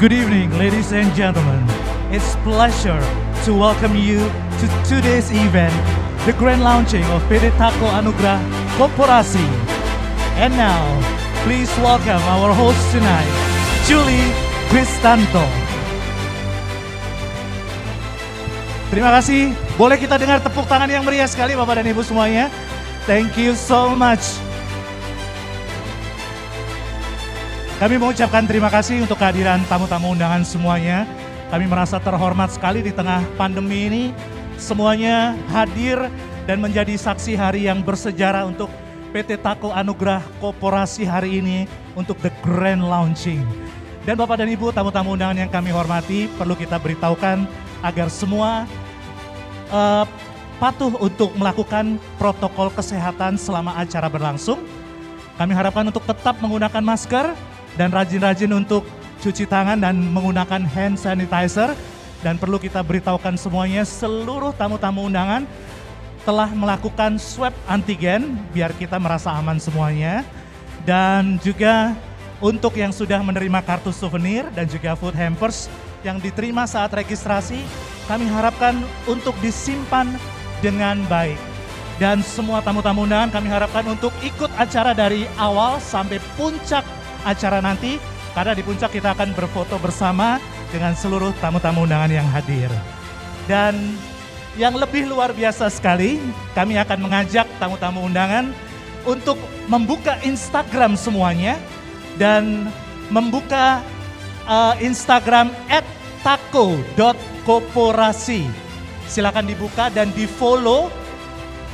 Good evening, ladies and gentlemen. It's pleasure to welcome you to today's event, the grand launching of PT Taco Anugrah Koperasi. And now, please welcome our host tonight, Julie Kristanto. Terima kasih. Boleh kita dengar tepuk tangan yang meriah sekali Bapak dan Ibu semuanya. Thank you so much. Kami mengucapkan terima kasih untuk kehadiran tamu-tamu undangan semuanya. Kami merasa terhormat sekali di tengah pandemi ini. Semuanya hadir dan menjadi saksi hari yang bersejarah untuk PT Taco Anugrah Koperasi hari ini untuk the grand launching. Dan Bapak dan Ibu tamu-tamu undangan yang kami hormati, perlu kita beritahukan agar semua patuh untuk melakukan protokol kesehatan selama acara berlangsung. Kami harapkan untuk tetap menggunakan masker dan rajin-rajin untuk cuci tangan dan menggunakan hand sanitizer. Dan perlu kita beritahukan semuanya, seluruh tamu-tamu undangan telah melakukan swab antigen biar kita merasa aman semuanya. Dan juga untuk yang sudah menerima kartu souvenir dan juga food hampers yang diterima saat registrasi, kami harapkan untuk disimpan dengan baik. Dan semua tamu-tamu undangan kami harapkan untuk ikut acara dari awal sampai puncak acara nanti, karena di puncak kita akan berfoto bersama dengan seluruh tamu-tamu undangan yang hadir. Dan yang lebih luar biasa sekali, kami akan mengajak tamu-tamu undangan untuk membuka Instagram semuanya dan membuka Instagram @taco.koperasi. Silakan dibuka dan di follow.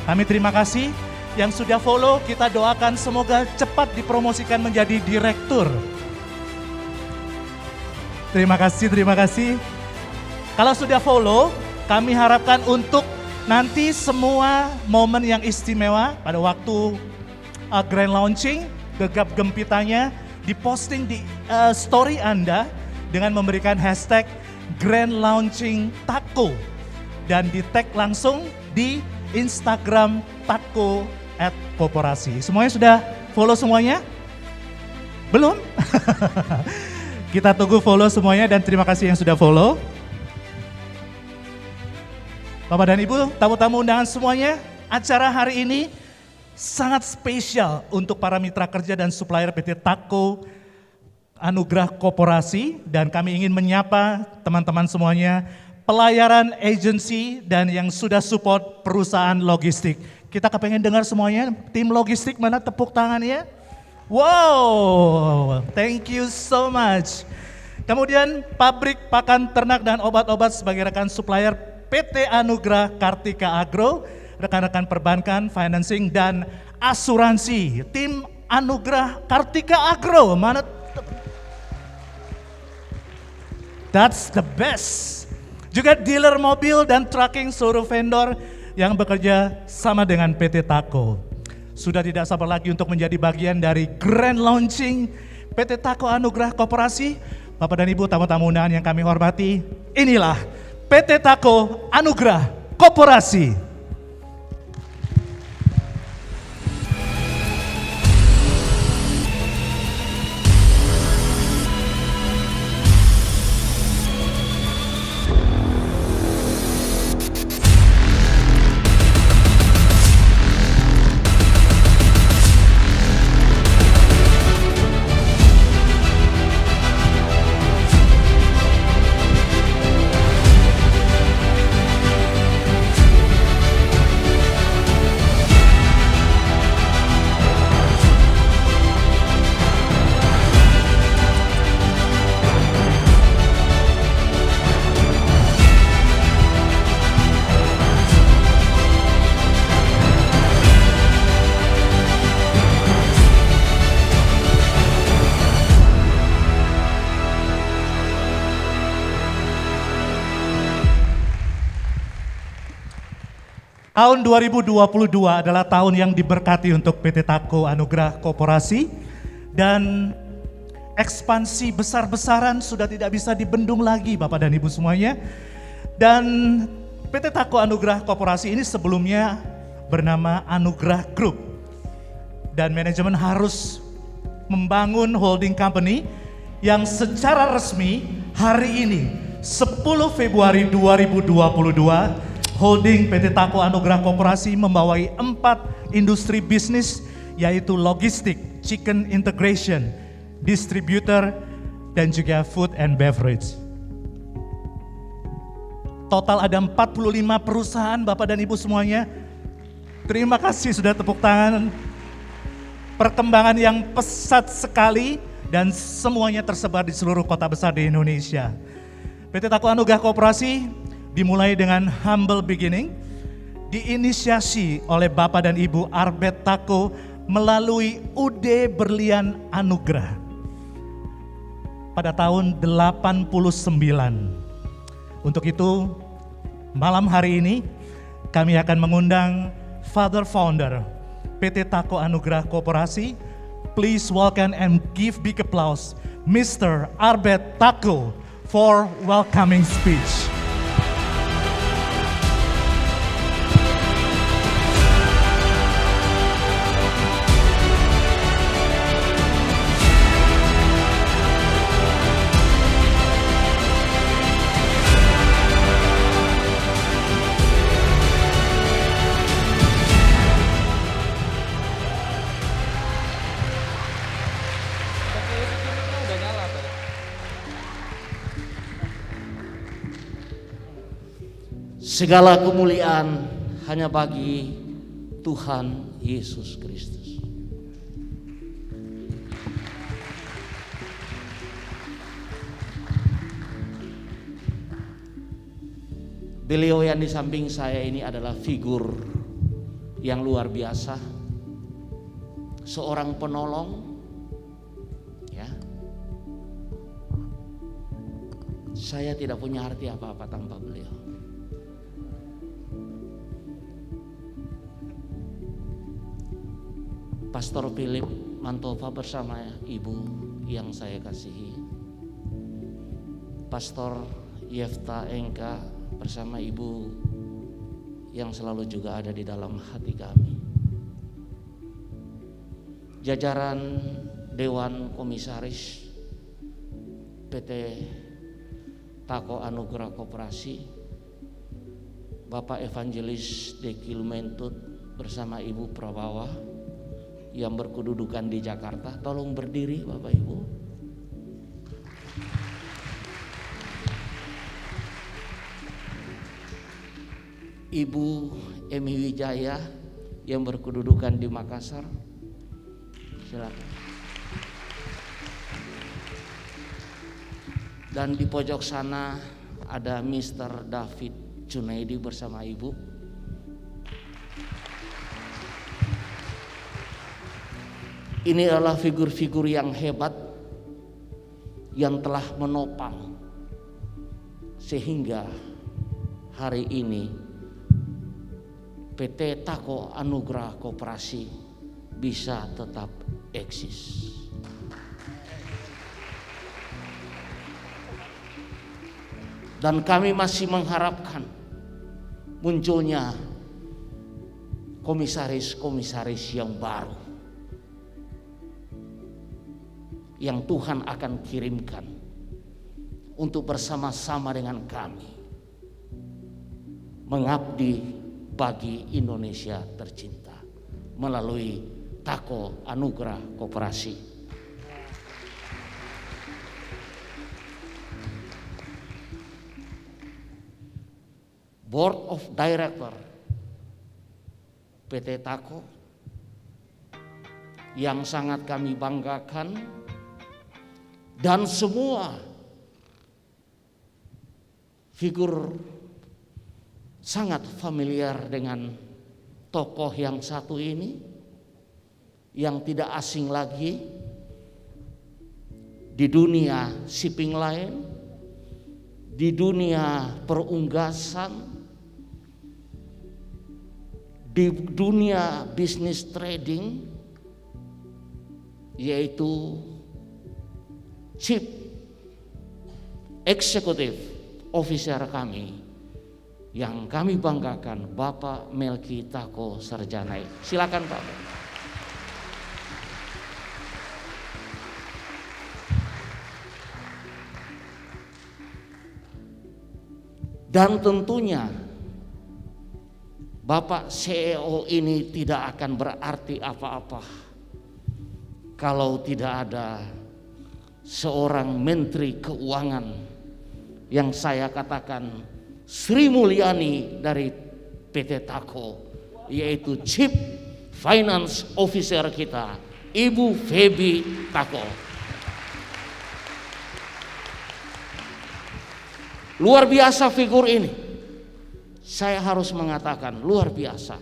Kami terima kasih yang sudah follow, kita doakan semoga cepat dipromosikan menjadi direktur. Terima kasih, terima kasih. Kalau sudah follow, kami harapkan untuk nanti semua momen yang istimewa pada waktu grand launching, gegap gempitanya diposting di story Anda dengan memberikan hashtag Grand Launching Taco dan di tag langsung di Instagram taco@koperasi. Semuanya sudah follow semuanya? Belum? Kita tunggu follow semuanya dan terima kasih yang sudah follow. Bapak dan Ibu, tamu-tamu undangan semuanya, acara hari ini sangat spesial untuk para mitra kerja dan supplier PT Taco Anugrah Koperasi, dan kami ingin menyapa teman-teman semuanya, pelayaran agensi dan yang sudah support perusahaan logistik. Kita kepengen dengar semuanya, tim logistik mana tepuk tangannya? Wow, thank you so much. Kemudian pabrik pakan ternak dan obat-obat sebagai rekan supplier PT Anugrah Kartika Agro, rekan-rekan perbankan, financing dan asuransi. Tim Anugrah Kartika Agro, mana? That's the best. Juga dealer mobil dan trucking seluruh vendor yang bekerja sama dengan PT Taco. Sudah tidak sabar lagi untuk menjadi bagian dari grand launching PT Taco Anugrah Koperasi. Bapak dan Ibu tamu-tamu undangan yang kami hormati, inilah PT Taco Anugrah Koperasi. Tahun 2022 adalah tahun yang diberkati untuk PT Taco Anugrah Koperasi, dan ekspansi besar-besaran sudah tidak bisa dibendung lagi Bapak dan Ibu semuanya. Dan PT Taco Anugrah Koperasi ini sebelumnya bernama Anugrah Group, dan manajemen harus membangun holding company yang secara resmi Hari ini 10 Februari 2022, holding PT Tako Anugrah Koperasi membawai 4 industri bisnis, yaitu logistik, chicken integration, distributor, dan juga food and beverage. Total ada 45 perusahaan Bapak dan Ibu semuanya. Terima kasih sudah tepuk tangan. Perkembangan yang pesat sekali dan semuanya tersebar di seluruh kota besar di Indonesia. PT Tako Anugrah Koperasi dimulai dengan humble beginning, diinisiasi oleh Bapak dan Ibu Arbet Tako melalui UD Berlian Anugrah pada tahun 89. Untuk itu, malam hari ini kami akan mengundang Father Founder PT Tako Anugrah Koperasi. Please welcome and give big applause Mr. Arbet Tako for welcoming speech. Segala kemuliaan hanya bagi Tuhan Yesus Kristus. Beliau yang di samping saya ini adalah figur yang luar biasa, seorang penolong, ya. Saya tidak punya arti apa-apa tanpa beliau. Pastor Philip Mantova bersama ibu yang saya kasihi, Pastor Yefta Engka bersama ibu yang selalu juga ada di dalam hati kami, jajaran Dewan Komisaris PT Tako Anugrah Koperasi, Bapak Evangelis Dekil Mentut bersama Ibu Prabawa yang berkedudukan di Jakarta. Tolong berdiri Bapak Ibu. Ibu Emi Wijaya yang berkedudukan di Makassar. Silakan. Dan di pojok sana ada Mr. David Junaidi bersama Ibu. Ini adalah figur-figur yang hebat yang telah menopang sehingga hari ini PT Tako Anugrah Koperasi bisa tetap eksis. Dan kami masih mengharapkan munculnya komisaris-komisaris yang baru yang Tuhan akan kirimkan untuk bersama-sama dengan kami mengabdi bagi Indonesia tercinta melalui Tako Anugrah Koperasi. Board of Director PT Tako yang sangat kami banggakan, dan semua figur sangat familiar dengan tokoh yang satu ini, yang tidak asing lagi di dunia shipping line, di dunia perunggasan, di dunia bisnis trading, yaitu Chief Executive Officer kami yang kami banggakan, Bapak Melki Tako Sarjanai. Silakan Pak. Dan tentunya Bapak CEO ini tidak akan berarti apa-apa kalau tidak ada seorang Menteri Keuangan yang saya katakan Sri Mulyani dari PT Tako, yaitu Chief Finance Officer kita, Ibu Feby Tako. Luar biasa figur ini. Saya harus mengatakan luar biasa.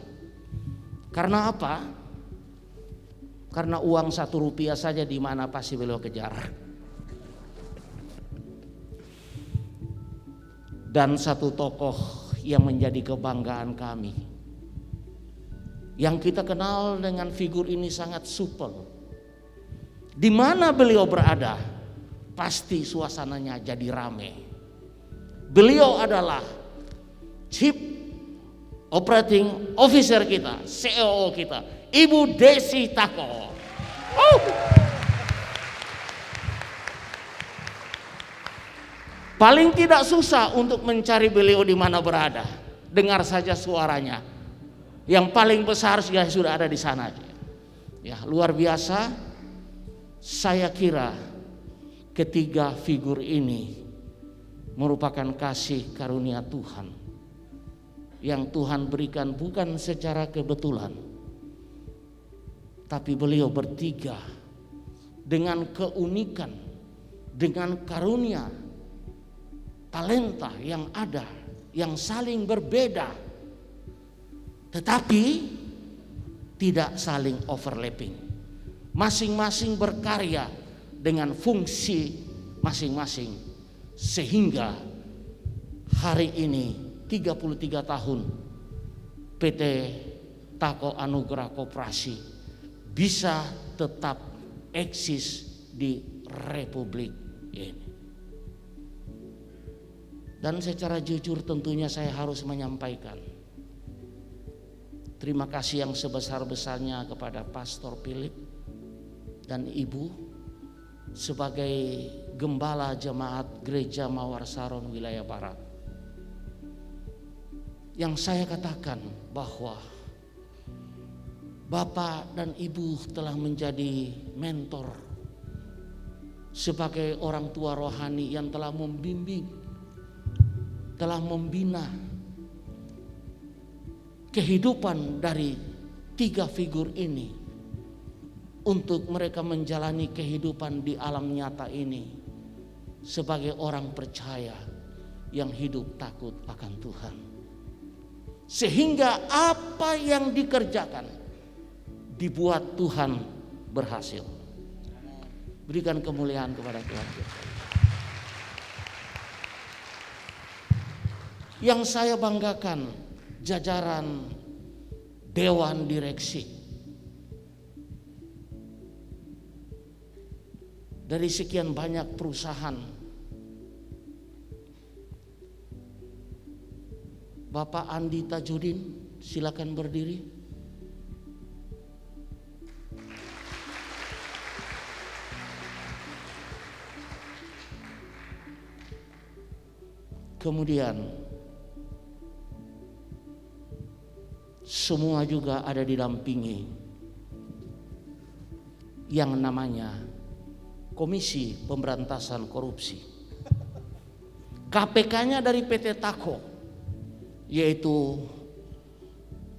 Karena apa? Karena uang 1 rupiah saja di mana pasti beliau kejar. Dan satu tokoh yang menjadi kebanggaan kami, yang kita kenal dengan figur ini sangat supel. Di mana beliau berada, pasti suasananya jadi rame. Beliau adalah Chief Operating Officer kita, CEO kita, Ibu Desi Tako. Paling tidak susah untuk mencari beliau di mana berada. Dengar saja suaranya. Yang paling besar sudah ada di sana. Ya, luar biasa. Saya kira ketiga figur ini merupakan kasih karunia Tuhan yang Tuhan berikan bukan secara kebetulan, tapi beliau bertiga dengan keunikan, dengan karunia, talenta yang ada, yang saling berbeda, tetapi tidak saling overlapping. Masing-masing berkarya dengan fungsi masing-masing, sehingga hari ini 33 tahun PT Tako Anugerah Koperasi bisa tetap eksis di Republik ini. Dan secara jujur tentunya saya harus menyampaikan terima kasih yang sebesar-besarnya kepada Pastor Philip dan Ibu sebagai Gembala Jemaat Gereja Mawar Saron Wilayah Barat. Yang saya katakan bahwa Bapak dan Ibu telah menjadi mentor sebagai orang tua rohani yang telah membimbing, telah membina kehidupan dari tiga figur ini untuk mereka menjalani kehidupan di alam nyata ini sebagai orang percaya yang hidup takut akan Tuhan. Sehingga apa yang dikerjakan dibuat Tuhan berhasil. Berikan kemuliaan kepada Tuhan. Yang saya banggakan jajaran Dewan Direksi. Dari sekian banyak perusahaan, Bapak Andi Tajudin, silakan berdiri. Kemudian semua juga ada didampingi yang namanya Komisi Pemberantasan Korupsi. KPK-nya dari PT Tako, yaitu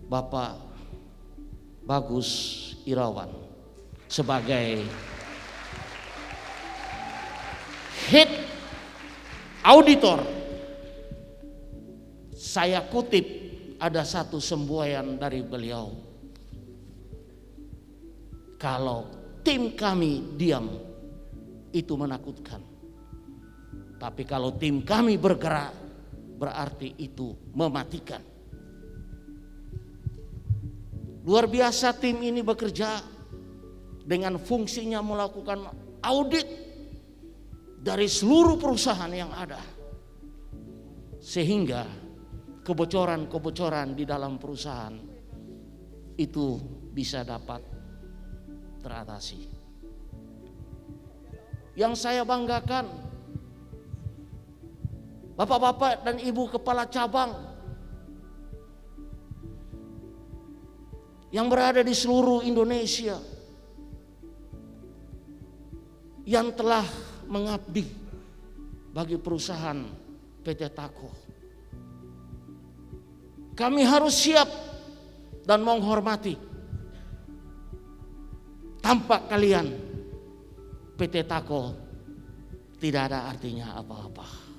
Bapak Bagus Irawan sebagai Head Auditor. Saya kutip ada satu semboyan dari beliau. Kalau tim kami diam itu menakutkan. Tapi kalau tim kami bergerak berarti itu mematikan. Luar biasa tim ini bekerja dengan fungsinya melakukan audit dari seluruh perusahaan yang ada. Sehingga kebocoran-kebocoran di dalam perusahaan itu bisa dapat teratasi. Yang saya banggakan Bapak-bapak dan ibu kepala cabang yang berada di seluruh Indonesia, yang telah mengabdi bagi perusahaan PT Tako. Kami harus siap dan menghormati. Tanpa kalian, PT Tako tidak ada artinya apa-apa.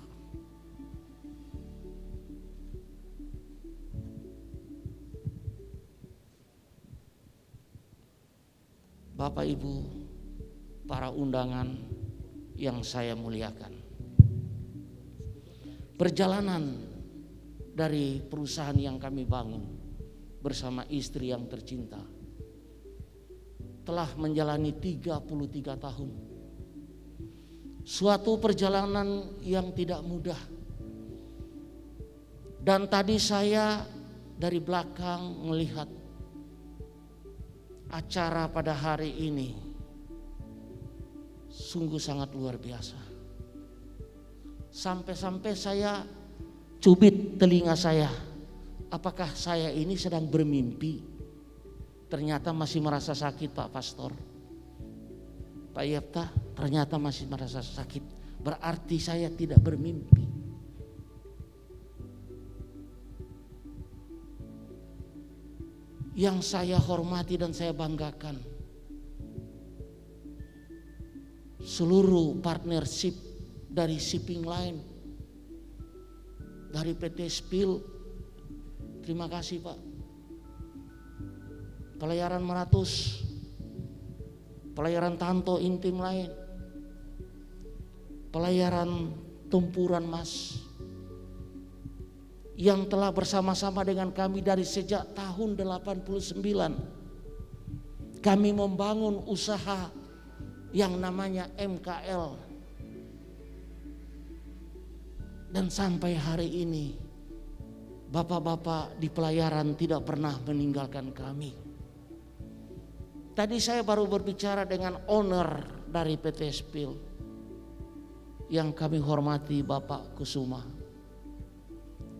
Bapak Ibu, para undangan yang saya muliakan, perjalanan dari perusahaan yang kami bangun bersama istri yang tercinta telah menjalani 33 tahun. Suatu perjalanan yang tidak mudah. Dan tadi saya dari belakang melihat acara pada hari ini sungguh sangat luar biasa. Sampai-sampai saya cubit telinga saya, apakah saya ini sedang bermimpi? Ternyata masih merasa sakit Pak Pastor, Pak Yepta, ternyata masih merasa sakit. Berarti saya tidak bermimpi. Yang saya hormati dan saya banggakan, seluruh partnership dari shipping line, dari PT Spil, terima kasih Pak. Pelayaran Meratus, pelayaran Tanto Intim lain, pelayaran Tumpuran Mas, yang telah bersama-sama dengan kami dari sejak tahun 89. Kami membangun usaha yang namanya MKL. Dan sampai hari ini bapak-bapak di pelayaran tidak pernah meninggalkan kami. Tadi saya baru berbicara dengan owner dari PT Spil yang kami hormati, Bapak Kusuma.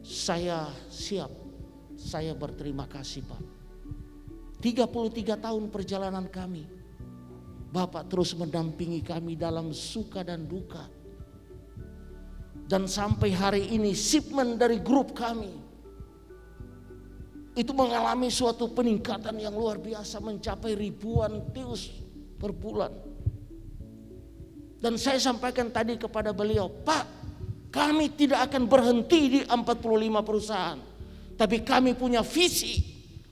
Saya siap, saya berterima kasih Pak. 33 tahun perjalanan kami, Bapak terus mendampingi kami dalam suka dan duka. Dan sampai hari ini shipment dari grup kami itu mengalami suatu peningkatan yang luar biasa, mencapai ribuan TEUs per bulan. Dan saya sampaikan tadi kepada beliau, Pak, kami tidak akan berhenti di 45 perusahaan, tapi kami punya visi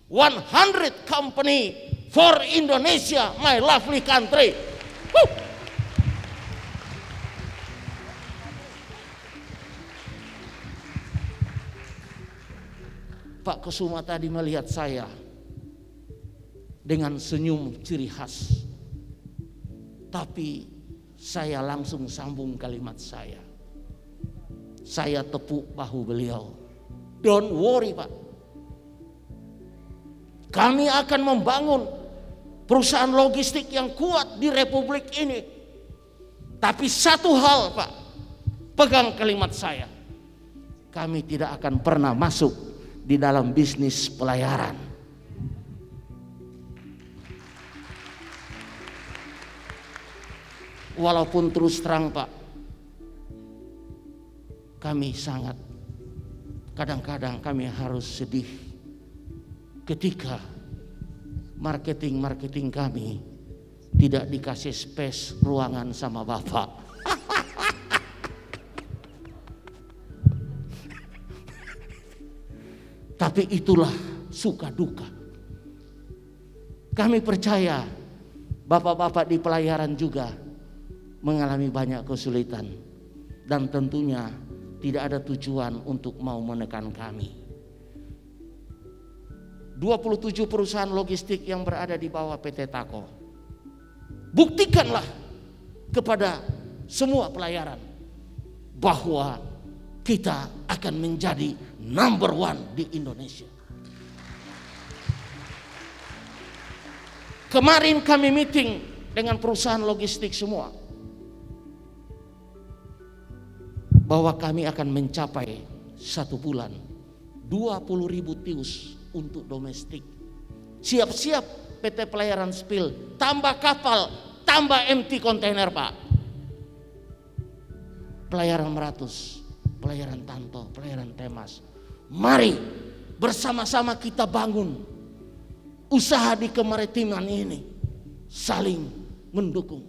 100 company for Indonesia, my lovely country. Pak Kusuma tadi melihat saya dengan senyum ciri khas, tapi saya langsung sambung kalimat saya. Saya tepuk bahu beliau. Don't worry Pak. Kami akan membangun perusahaan logistik yang kuat di Republik ini. Tapi satu hal Pak, pegang kalimat saya. Kami tidak akan pernah masuk di dalam bisnis pelayaran. Walaupun terus terang Pak, kami sangat, kadang-kadang kami harus sedih ketika marketing kami tidak dikasih space ruangan sama Bapak. Tapi itulah suka duka. Kami percaya bapak-bapak di pelayaran juga mengalami banyak kesulitan. Dan tentunya tidak ada tujuan untuk mau menekan kami. 27 perusahaan logistik yang berada di bawah PT Tako. Buktikanlah kepada semua pelayaran bahwa kita akan menjadi number one di Indonesia. Kemarin kami meeting dengan perusahaan logistik semua. bahwa kami akan mencapai 1 bulan 20.000 tius untuk domestik. Siap-siap PT Pelayaran Spill, tambah kapal, tambah MT kontainer Pak. Pelayaran Meratus, Pelayaran Tanto, Pelayaran Temas. Mari bersama-sama kita bangun usaha di kemaritiman ini, saling mendukung.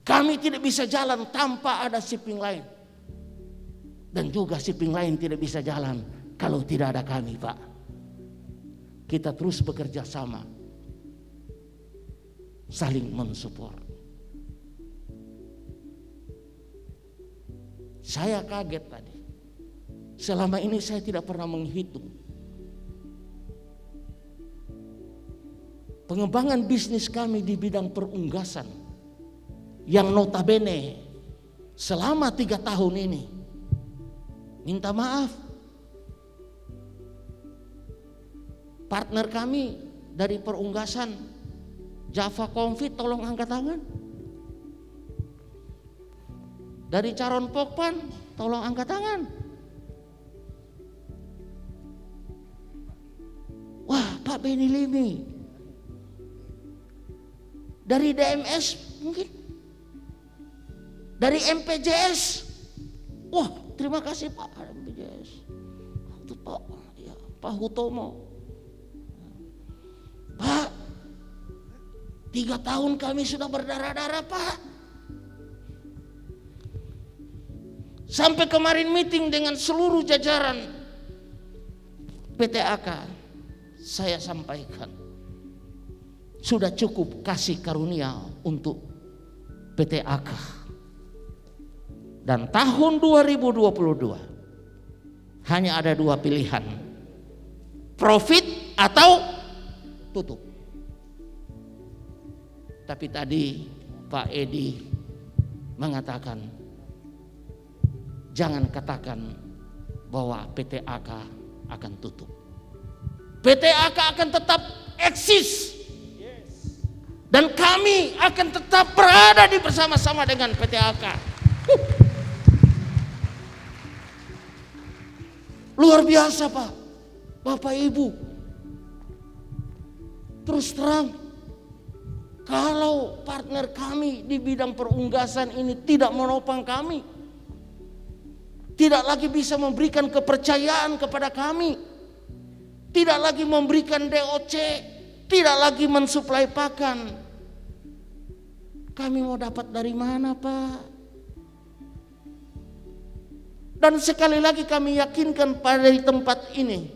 Kami tidak bisa jalan tanpa ada shipping line. Dan juga shipping line tidak bisa jalan kalau tidak ada kami Pak. Kita terus bekerja sama, saling mensupport. Saya kaget tadi. Selama ini saya tidak pernah menghitung pengembangan bisnis kami di bidang perunggasan yang notabene selama 3 tahun ini, minta maaf, partner kami dari perunggasan Java Confit tolong angkat tangan. Dari Caron Pokpan tolong angkat tangan. Wah, Pak Benny Limi. Dari DMS mungkin. Dari MPJS. Wah, terima kasih Pak MPJS. Itu Pak, ya, Pak Hutomo. Pak, 3 tahun kami sudah berdarah-darah Pak. Sampai kemarin meeting dengan seluruh jajaran PT AK, saya sampaikan sudah cukup kasih karunia untuk PT AK. Dan tahun 2022 hanya ada 2 pilihan, profit atau tutup. Tapi tadi Pak Edi mengatakan, jangan katakan bahwa PT AK akan tutup. PT AK akan tetap eksis. Dan kami akan tetap berada di bersama-sama dengan PT AK. Luar biasa Pak, Bapak Ibu. Terus terang, kalau partner kami di bidang perunggasan ini tidak menopang kami, tidak lagi bisa memberikan kepercayaan kepada kami, tidak lagi memberikan DOC, tidak lagi mensuplai pakan, kami mau dapat dari mana Pak? Dan sekali lagi kami yakinkan pada tempat ini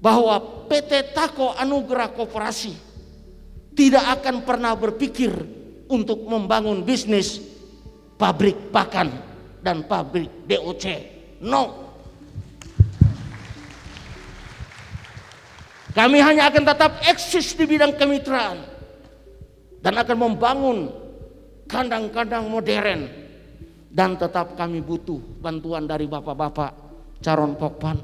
bahwa PT Tako Anugrah Koperasi tidak akan pernah berpikir untuk membangun bisnis pabrik pakan dan pabrik DOC. No. Kami hanya akan tetap eksis di bidang kemitraan dan akan membangun kandang-kandang modern. Dan tetap kami butuh bantuan dari bapak-bapak Caron Pokpan.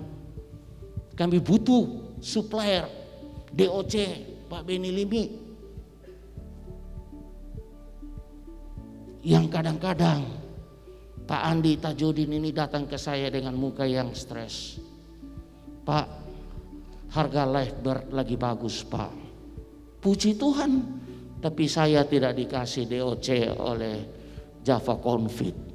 Kami butuh supplier DOC Pak Benny Limi. Yang kadang-kadang Pak Andi Tajudin ini datang ke saya dengan muka yang stres. Pak, harga Lifebird lagi bagus Pak. Puji Tuhan, tapi saya tidak dikasih DOC oleh Java Confit.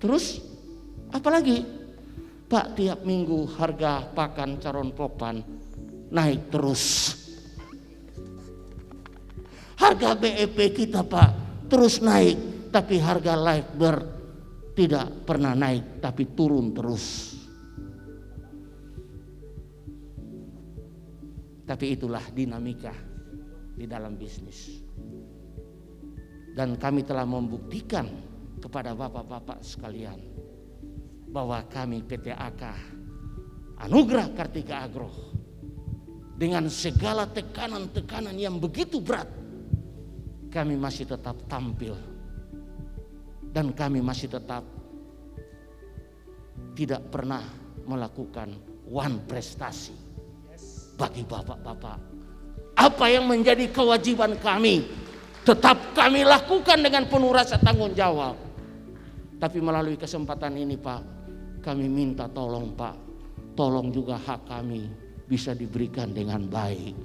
Terus apalagi Pak, tiap minggu harga pakan Caron Pokpan naik terus. Harga BEP kita Pak terus naik, tapi harga Lifebird tidak pernah naik, tapi turun terus. Tapi itulah dinamika di dalam bisnis. Dan kami telah membuktikan kepada bapak-bapak sekalian bahwa kami PT AK Anugrah Kartika Agro dengan segala tekanan-tekanan yang begitu berat, kami masih tetap tampil dan kami masih tetap tidak pernah melakukan one prestasi bagi bapak-bapak Apa yang menjadi kewajiban kami tetap kami lakukan dengan penuh rasa tanggung jawab. Tapi melalui kesempatan ini Pak, kami minta tolong Pak, tolong juga hak kami bisa diberikan dengan baik.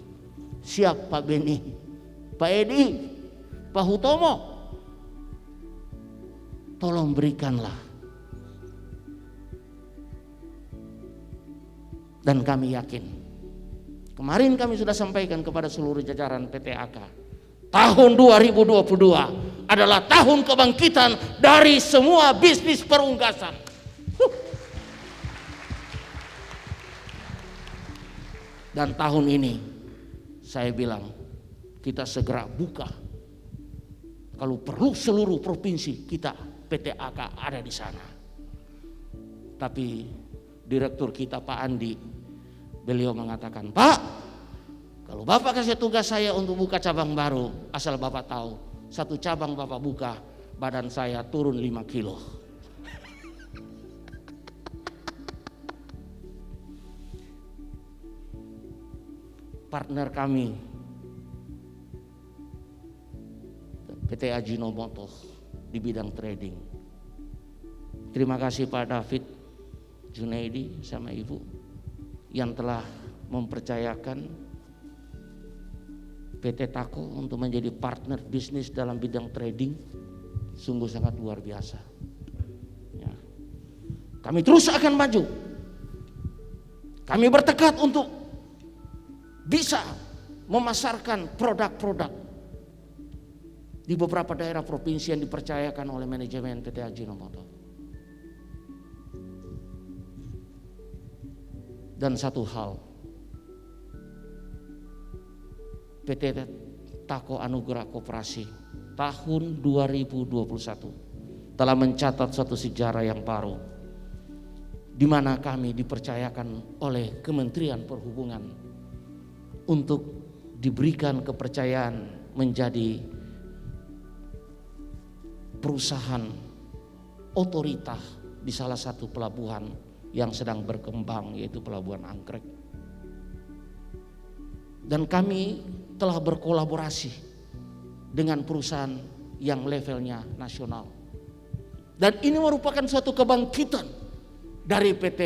Siap Pak Beni, Pak Edi, Pak Hutomo, tolong berikanlah. Dan kami yakin, kemarin kami sudah sampaikan kepada seluruh jajaran PT AK, tahun 2022 adalah tahun kebangkitan dari semua bisnis perunggasan. Dan tahun ini saya bilang kita segera buka. Kalau perlu seluruh provinsi kita PT AK ada di sana. Tapi direktur kita Pak Andi, beliau mengatakan, Pak, kalau Bapak kasih tugas saya untuk buka cabang baru, asal Bapak tahu, satu cabang Bapak buka, badan saya turun 5 kilo. Partner kami PT Ajinomoto di bidang trading. Terima kasih Pak David Junaidi sama Ibu yang telah mempercayakan PT Tako untuk menjadi partner bisnis dalam bidang trading. Sungguh sangat luar biasa ya. Kami terus akan maju. Kami bertekad untuk bisa memasarkan produk-produk di beberapa daerah provinsi yang dipercayakan oleh manajemen PT Ajinomoto. Dan satu hal, PT Tako Anugerah Koperasi tahun 2021 telah mencatat suatu sejarah yang baru, di mana kami dipercayakan oleh Kementerian Perhubungan untuk diberikan kepercayaan menjadi perusahaan otoritas di salah satu pelabuhan yang sedang berkembang, yaitu Pelabuhan Anggrek. Dan kami telah berkolaborasi dengan perusahaan yang levelnya nasional. Dan ini merupakan suatu kebangkitan dari PT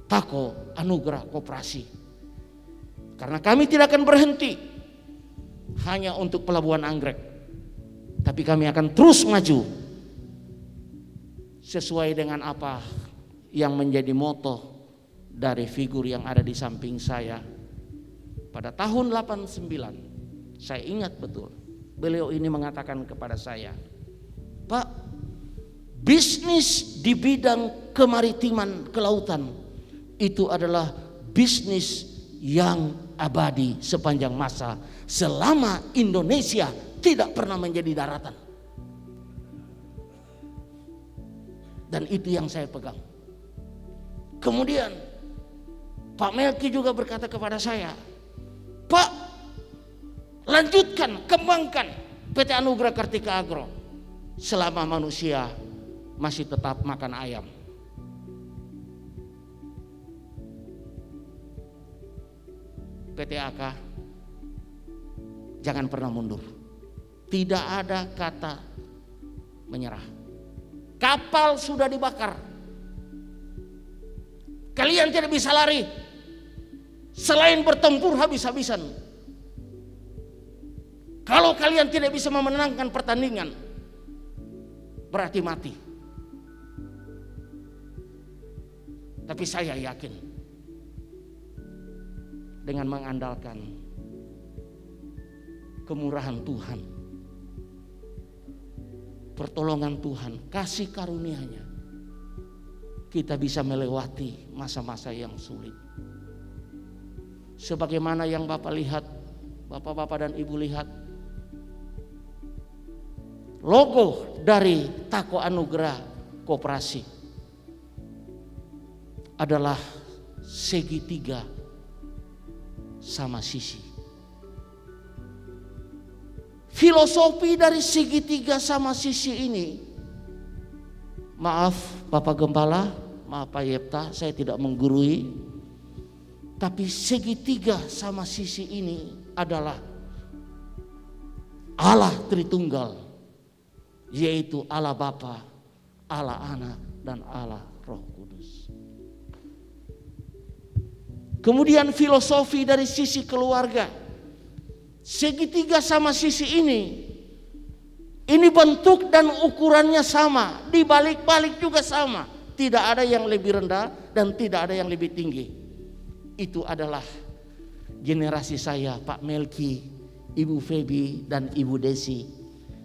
Tako Anugerah Koperasi. Karena kami tidak akan berhenti hanya untuk Pelabuhan Anggrek, tapi kami akan terus maju sesuai dengan apa yang menjadi moto dari figur yang ada di samping saya. Pada tahun 89, saya ingat betul, beliau ini mengatakan kepada saya, Pak, bisnis di bidang kemaritiman, kelautan itu adalah bisnis yang abadi sepanjang masa selama Indonesia tidak pernah menjadi daratan. Dan itu yang saya pegang. Kemudian Pak Melki juga berkata kepada saya, Pak, lanjutkan, kembangkan PT Anugerah Kartika Agro selama manusia masih tetap makan ayam. PT AK jangan pernah mundur. Tidak ada kata menyerah. Kapal sudah dibakar. Kalian tidak bisa lari selain bertempur habis-habisan. Kalau kalian tidak bisa memenangkan pertandingan, berarti mati. Tapi saya yakin dengan mengandalkan kemurahan Tuhan, pertolongan Tuhan, kasih karunia-Nya, kita bisa melewati masa-masa yang sulit. Sebagaimana yang Bapak lihat, Bapak-bapak dan Ibu lihat, logo dari Tako Anugerah Koperasi adalah segitiga sama sisi. Filosofi dari segitiga sama sisi ini, maaf Bapak Gembala, maaf Pak Yepta, saya tidak menggurui, Tapi segitiga sama sisi ini adalah Allah Tritunggal, yaitu Allah Bapa, Allah Anak, dan Allah Roh Kudus. Kemudian filosofi dari sisi keluarga, segitiga sama sisi ini bentuk dan ukurannya sama, dibalik-balik juga sama. Tidak ada yang lebih rendah dan tidak ada yang lebih tinggi. Itu adalah generasi saya, Pak Melki, Ibu Feby, dan Ibu Desi,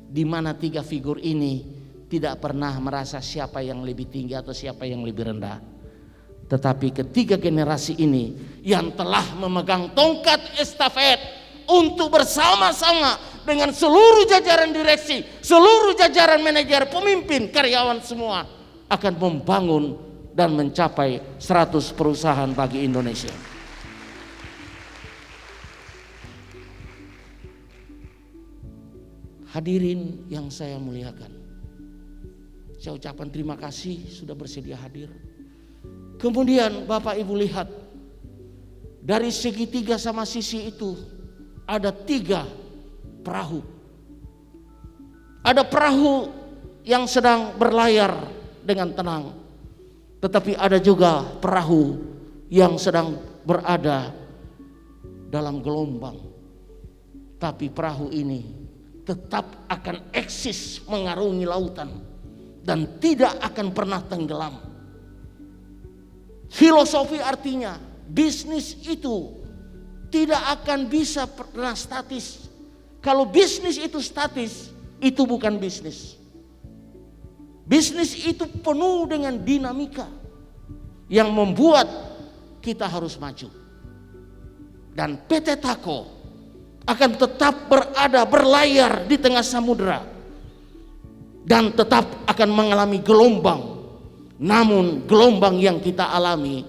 di mana tiga figur ini tidak pernah merasa siapa yang lebih tinggi atau siapa yang lebih rendah. Tetapi ketiga generasi ini yang telah memegang tongkat estafet untuk bersama-sama dengan seluruh jajaran direksi, seluruh jajaran manajer, pemimpin, karyawan semua akan membangun dan mencapai 100 perusahaan bagi Indonesia. Hadirin yang saya muliakan, saya ucapkan terima kasih sudah bersedia hadir. Kemudian Bapak Ibu lihat, dari segitiga sama sisi itu ada 3 perahu. Ada perahu yang sedang berlayar dengan tenang, tetapi ada juga perahu yang sedang berada dalam gelombang. Tapi perahu ini tetap akan eksis mengarungi lautan dan tidak akan pernah tenggelam. Filosofi artinya bisnis itu tidak akan bisa pernah statis. Kalau bisnis itu statis, itu bukan bisnis. Bisnis itu penuh dengan dinamika yang membuat kita harus maju. Dan PT Tako akan tetap berlayar di tengah samudera dan tetap akan mengalami gelombang. Namun gelombang yang kita alami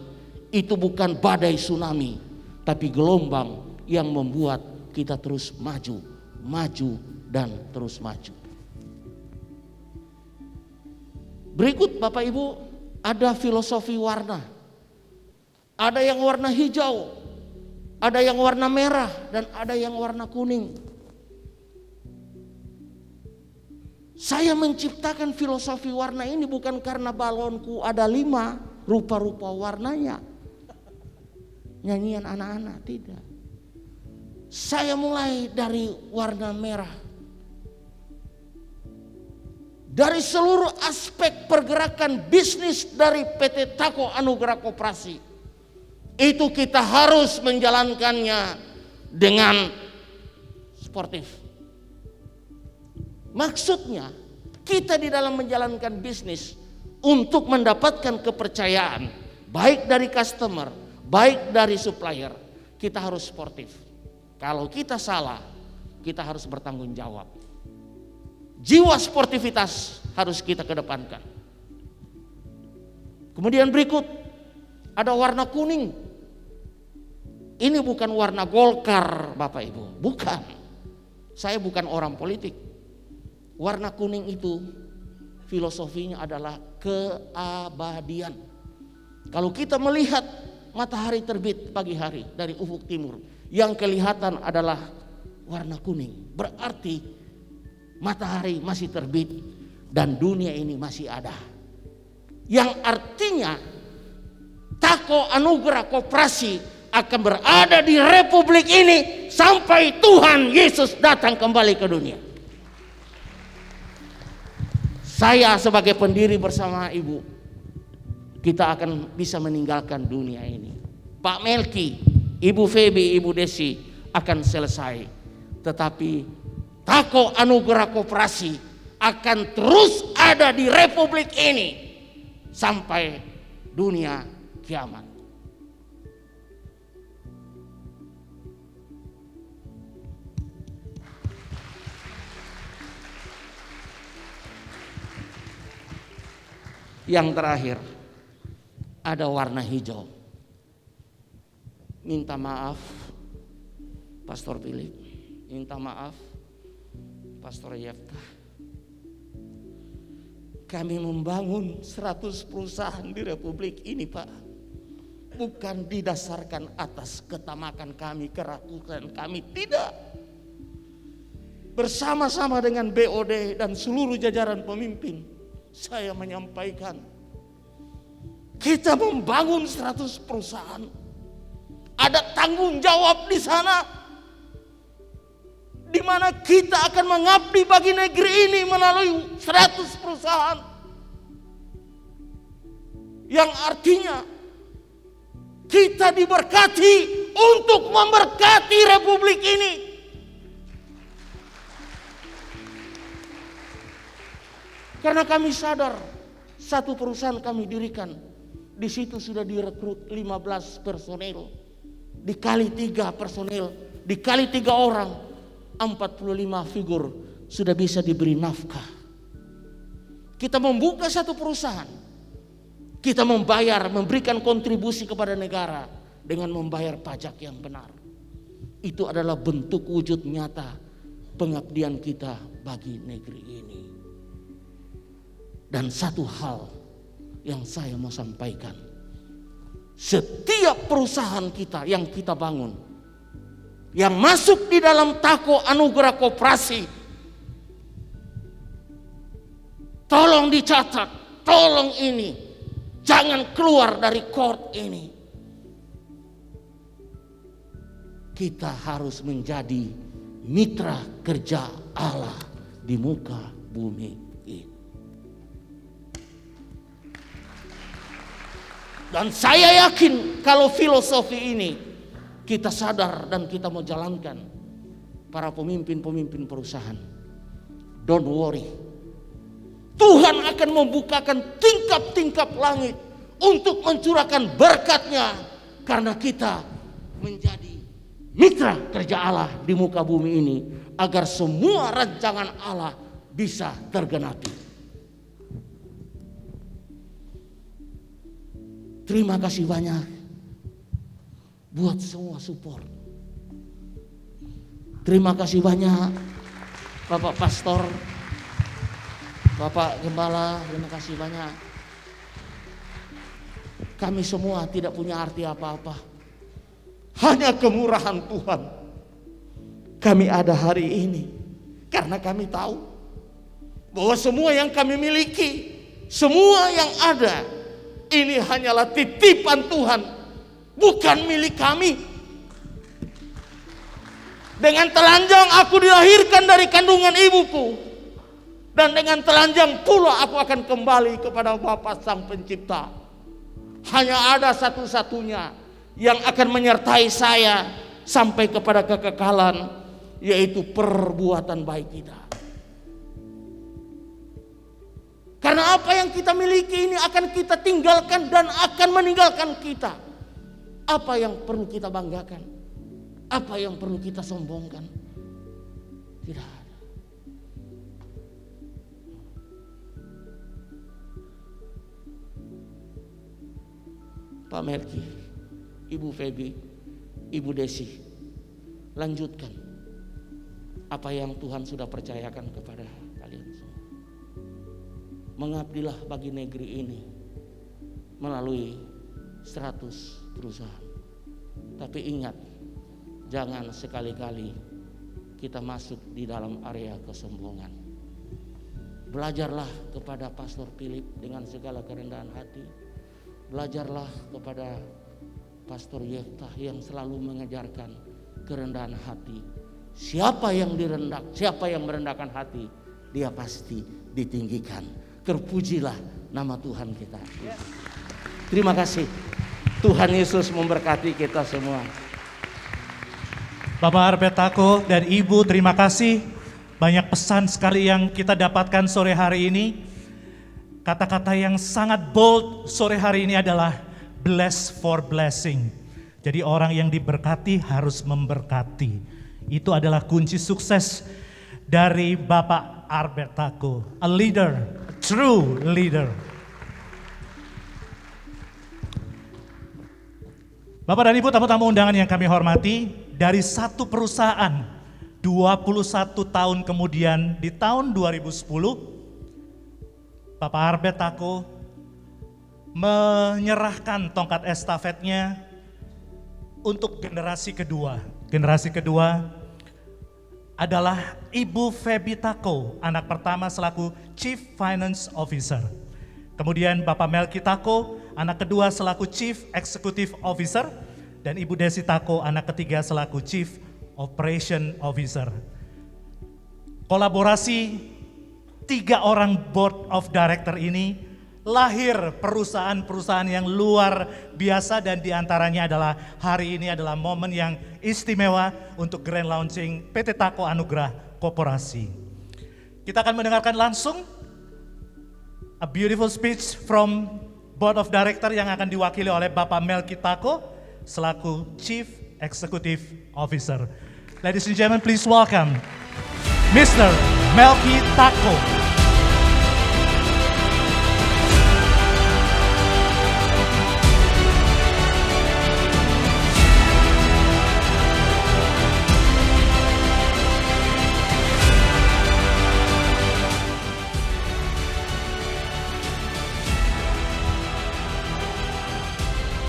itu bukan badai tsunami, tapi gelombang yang membuat kita terus maju dan terus maju. Berikut Bapak Ibu, ada filosofi warna. Ada yang warna hijau, ada yang warna merah, dan ada yang warna kuning. Saya menciptakan filosofi warna ini bukan karena balonku ada 5 rupa-rupa warnanya, nyanyian anak-anak, tidak. Saya mulai dari warna merah. Dari seluruh aspek pergerakan bisnis dari PT Tako Anugerah Koperasi, itu kita harus menjalankannya dengan sportif. Maksudnya kita di dalam menjalankan bisnis untuk mendapatkan kepercayaan baik dari customer, baik dari supplier, kita harus sportif. Kalau kita salah, kita harus bertanggung jawab. Jiwa sportivitas harus kita kedepankan. Kemudian berikut ada warna kuning. Ini bukan warna Golkar Bapak Ibu, bukan. Saya bukan orang politik. Warna kuning itu filosofinya adalah keabadian. Kalau kita melihat matahari terbit pagi hari dari ufuk timur, yang kelihatan adalah warna kuning, berarti matahari masih terbit dan dunia ini masih ada. Yang artinya Tako Anugerah Koperasi akan berada di republik ini sampai Tuhan Yesus datang kembali ke dunia. Saya sebagai pendiri bersama Ibu, kita akan bisa meninggalkan dunia ini. Pak Melki, Ibu Feby, Ibu Desi akan selesai. Tetapi Tako Anugerah Koperasi akan terus ada di republik ini sampai dunia kiamat. Yang terakhir, ada warna hijau. Minta maaf Pastor Philip, minta maaf Pastor Yeftah. Kami membangun 100 perusahaan di republik ini, Pak. bukan didasarkan atas ketamakan kami, kerakusan kami, tidak. Bersama-sama dengan BOD dan seluruh jajaran pemimpin, saya menyampaikan, kita membangun 100 perusahaan. Ada tanggung jawab di sana, di mana kita akan mengabdi bagi negeri ini melalui 100 perusahaan. Yang artinya kita diberkati untuk memberkati republik ini. Karena kami sadar, satu perusahaan kami dirikan, di situ sudah direkrut 15 personel, dikali 3 personel, dikali 3 orang, 45 figur sudah bisa diberi nafkah. Kita membuka satu perusahaan, kita membayar, memberikan kontribusi kepada negara dengan membayar pajak yang benar. Itu adalah bentuk wujud nyata pengabdian kita bagi negeri ini. Dan satu hal yang saya mau sampaikan, setiap perusahaan kita yang kita bangun, yang masuk di dalam tako anugerah koperasi, tolong dicatat, tolong ini, jangan keluar dari court ini. Kita harus menjadi mitra kerja Allah di muka bumi ini. Dan saya yakin kalau filosofi ini kita sadar dan kita mau jalankan, para pemimpin-pemimpin perusahaan, don't worry. Tuhan akan membukakan tingkap-tingkap langit untuk mencurahkan berkat-Nya, karena kita menjadi mitra kerja Allah di muka bumi ini, agar semua rancangan Allah bisa tergenapi. Terima kasih banyak buat semua support. Terima kasih banyak Bapak Pastor, Bapak Gembala, terima kasih banyak. Kami semua tidak punya arti apa-apa, hanya kemurahan Tuhan. Kami ada hari ini karena kami tahu bahwa semua yang kami miliki, semua yang ada, ini hanyalah titipan Tuhan, bukan milik kami. Dengan telanjang aku dilahirkan dari kandungan ibuku, dan dengan telanjang pula aku akan kembali kepada Bapa Sang Pencipta. Hanya ada satu-satunya yang akan menyertai saya sampai kepada kekekalan, yaitu perbuatan baik kita. Karena apa yang kita miliki ini akan kita tinggalkan dan akan meninggalkan kita. Apa yang perlu kita banggakan? Apa yang perlu kita sombongkan? Tidak ada. Pak Merki, Ibu Febi, Ibu Desi, lanjutkan apa yang Tuhan sudah percayakan kepada kalian semua. Mengabdilah bagi negeri ini melalui 100 perusahaan. Tapi ingat, jangan sekali-kali kita masuk di dalam area kesombongan. Belajarlah kepada Pastor Philip dengan segala kerendahan hati. Belajarlah kepada Pastor Yeftah yang selalu mengajarkan kerendahan hati. Siapa yang merendahkan hati, dia pasti ditinggikan. Terpujilah nama Tuhan kita. Terima kasih. Tuhan Yesus memberkati kita semua. Bapak Arbetako dan Ibu, terima kasih. Banyak pesan sekali yang kita dapatkan sore hari ini. Kata-kata yang sangat bold sore hari ini adalah bless for blessing. Jadi orang yang diberkati harus memberkati. Itu adalah kunci sukses dari Bapak Arbetako. A leader, a true leader. Bapak dan Ibu tamu-tamu undangan yang kami hormati, dari satu perusahaan 21 tahun kemudian di tahun 2010, Bapak Arbetako menyerahkan tongkat estafetnya untuk generasi kedua. Generasi kedua adalah Ibu Feby Tako, anak pertama selaku Chief Finance Officer. Kemudian Bapak Melki Tako, anak kedua selaku Chief Executive Officer. Dan Ibu Desi Tako, anak ketiga selaku Chief Operation Officer. Kolaborasi 3 orang Board of Director ini lahir perusahaan-perusahaan yang luar biasa, dan diantaranya adalah hari ini adalah momen yang istimewa untuk grand launching PT Tako Anugrah Korporasi. Kita akan mendengarkan langsung a beautiful speech from Board of Director yang akan diwakili oleh Bapak Melki Tako selaku Chief Executive Officer. Ladies and gentlemen, please welcome Mr. Melki Tako.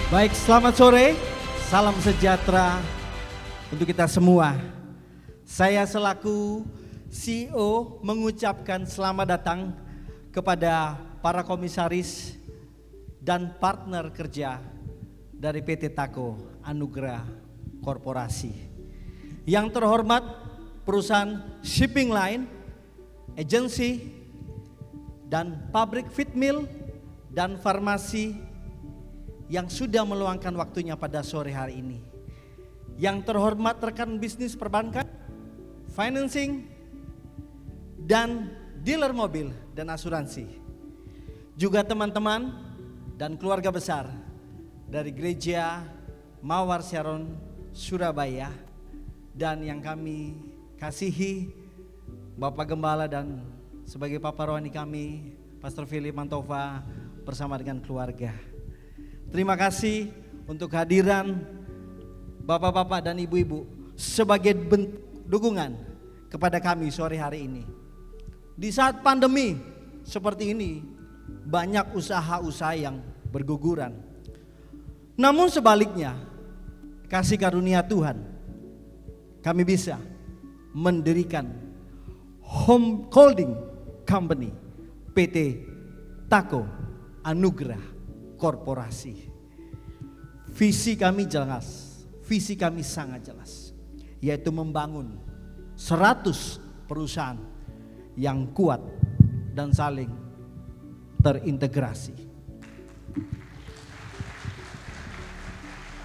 Baik, selamat sore, salam sejahtera untuk kita semua. Saya selaku CEO mengucapkan selamat datang kepada para komisaris dan partner kerja dari PT Tako Anugrah Korporasi. Yang terhormat perusahaan shipping line, agensi, dan pabrik feed mill dan farmasi yang sudah meluangkan waktunya pada sore hari ini. Yang terhormat rekan bisnis perbankan, financing, dan dealer mobil dan asuransi. Juga teman-teman dan keluarga besar dari Gereja Mawar Sharon Surabaya, dan yang kami kasihi Bapak Gembala dan sebagai Papa Rohani kami, Pastor Philip Mantova bersama dengan keluarga. Terima kasih untuk kehadiran bapak-bapak dan ibu-ibu sebagai bentuk dukungan kepada kami sore hari ini. Di saat pandemi seperti ini, banyak usaha-usaha yang berguguran. Namun sebaliknya, kasih karunia Tuhan, kami bisa mendirikan home holding company PT Tako Anugrah Korporasi. Visi kami jelas, visi kami sangat jelas, yaitu membangun 100 perusahaan yang kuat dan saling terintegrasi.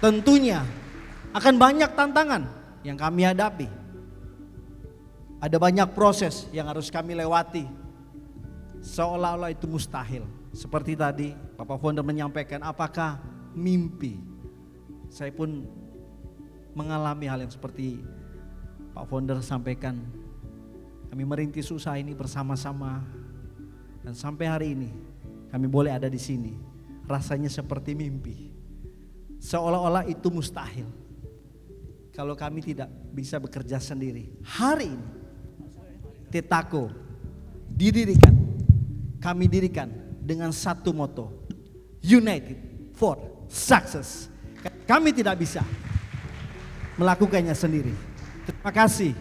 Tentunya akan banyak tantangan yang kami hadapi. Ada banyak proses yang harus kami lewati, seolah-olah itu mustahil. Seperti tadi Bapak Founder menyampaikan, apakah mimpi? Saya pun mengalami hal yang seperti Pak Founder sampaikan. Kami merintis usaha ini bersama-sama, dan sampai hari ini kami boleh ada di sini. Rasanya seperti mimpi, seolah-olah itu mustahil kalau kami tidak bisa bekerja sendiri. Hari ini Tako didirikan, kami dirikan dengan satu moto, United for Success. Kami tidak bisa melakukannya sendiri. Terima kasih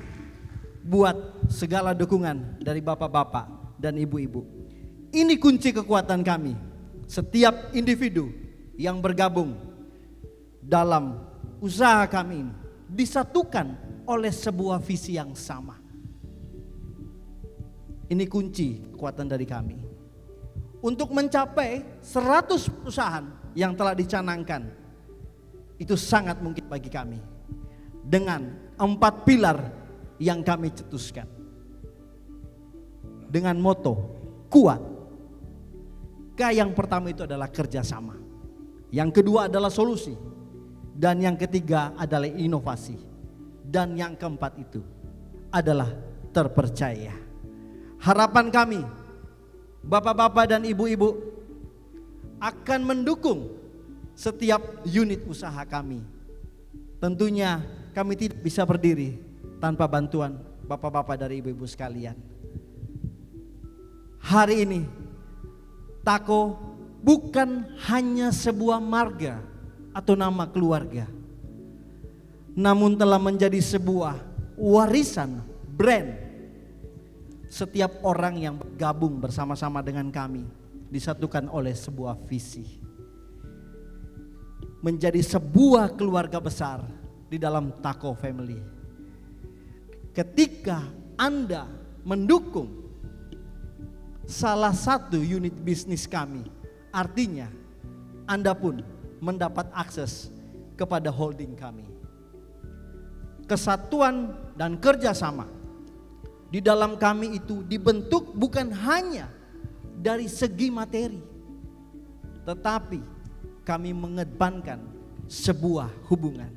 buat segala dukungan dari bapak-bapak dan ibu-ibu. Ini kunci kekuatan kami. Setiap individu yang bergabung dalam usaha kami ini disatukan oleh sebuah visi yang sama. Ini kunci kekuatan dari kami. Untuk mencapai 100 perusahaan yang telah dicanangkan, itu sangat mungkin bagi kami. Dengan 4 pilar yang kami cetuskan. Dengan moto kuat. Yang pertama itu adalah kerjasama. Yang kedua adalah solusi. Dan yang ketiga adalah inovasi. Dan yang keempat itu adalah terpercaya. Harapan kami, bapak-bapak dan ibu-ibu, akan mendukung setiap unit usaha kami. Tentunya kami tidak bisa berdiri tanpa bantuan bapak-bapak dari ibu-ibu sekalian. Hari ini Tako bukan hanya sebuah marga atau nama keluarga, namun telah menjadi sebuah warisan brand. Setiap orang yang bergabung bersama-sama dengan kami disatukan oleh sebuah visi, menjadi sebuah keluarga besar di dalam Tako Family. Ketika Anda mendukung salah satu unit bisnis kami, artinya Anda pun mendapat akses kepada holding kami. Kesatuan dan kerjasama di dalam kami itu dibentuk bukan hanya dari segi materi, tetapi kami mengedepankan sebuah hubungan.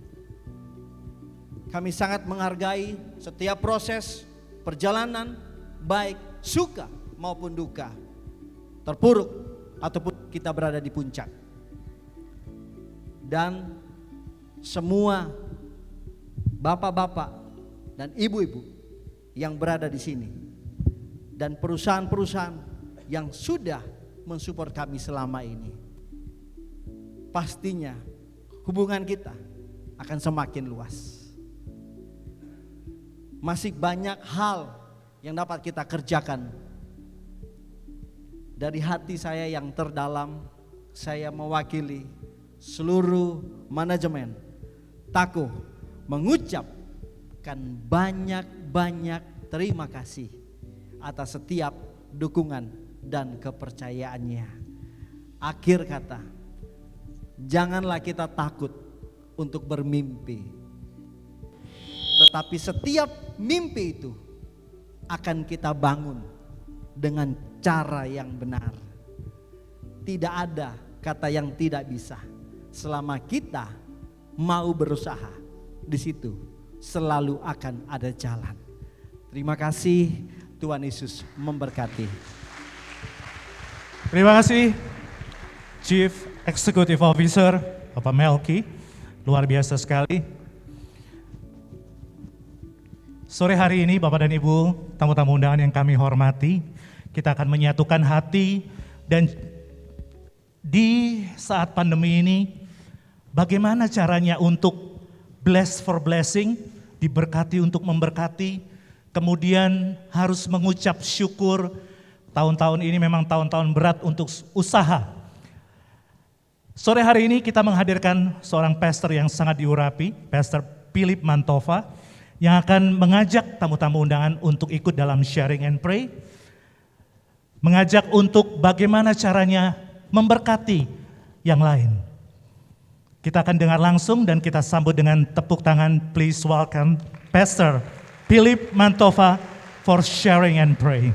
Kami sangat menghargai setiap proses perjalanan, baik suka maupun duka, terpuruk ataupun kita berada di puncak. Dan semua bapak-bapak dan ibu-ibu yang berada di sini dan perusahaan-perusahaan yang sudah mensupport kami selama ini, pastinya hubungan kita akan semakin luas. Masih banyak hal yang dapat kita kerjakan. Dari hati saya yang terdalam, saya mewakili seluruh manajemen Tako mengucapkan banyak terima kasih atas setiap dukungan dan kepercayaannya. Akhir kata, janganlah kita takut untuk bermimpi, tetapi setiap mimpi itu akan kita bangun dengan cara yang benar. Tidak ada kata yang tidak bisa selama kita mau berusaha. Di situ selalu akan ada jalan. Terima kasih, Tuhan Yesus memberkati. Terima kasih Chief Executive Officer Bapak Melki, luar biasa sekali. Sore hari ini Bapak dan Ibu, tamu-tamu undangan yang kami hormati, kita akan menyatukan hati dan di saat pandemi ini bagaimana caranya untuk bless for blessing, diberkati untuk memberkati, kemudian harus mengucap syukur. Tahun-tahun ini memang tahun-tahun berat untuk usaha. Sore hari ini kita menghadirkan seorang pastor yang sangat diurapi, Pastor Philip Mantova, yang akan mengajak tamu-tamu undangan untuk ikut dalam sharing and pray. Mengajak untuk bagaimana caranya memberkati yang lain. Kita akan dengar langsung dan kita sambut dengan tepuk tangan. Please welcome Pastor Philip Mantova for sharing and pray.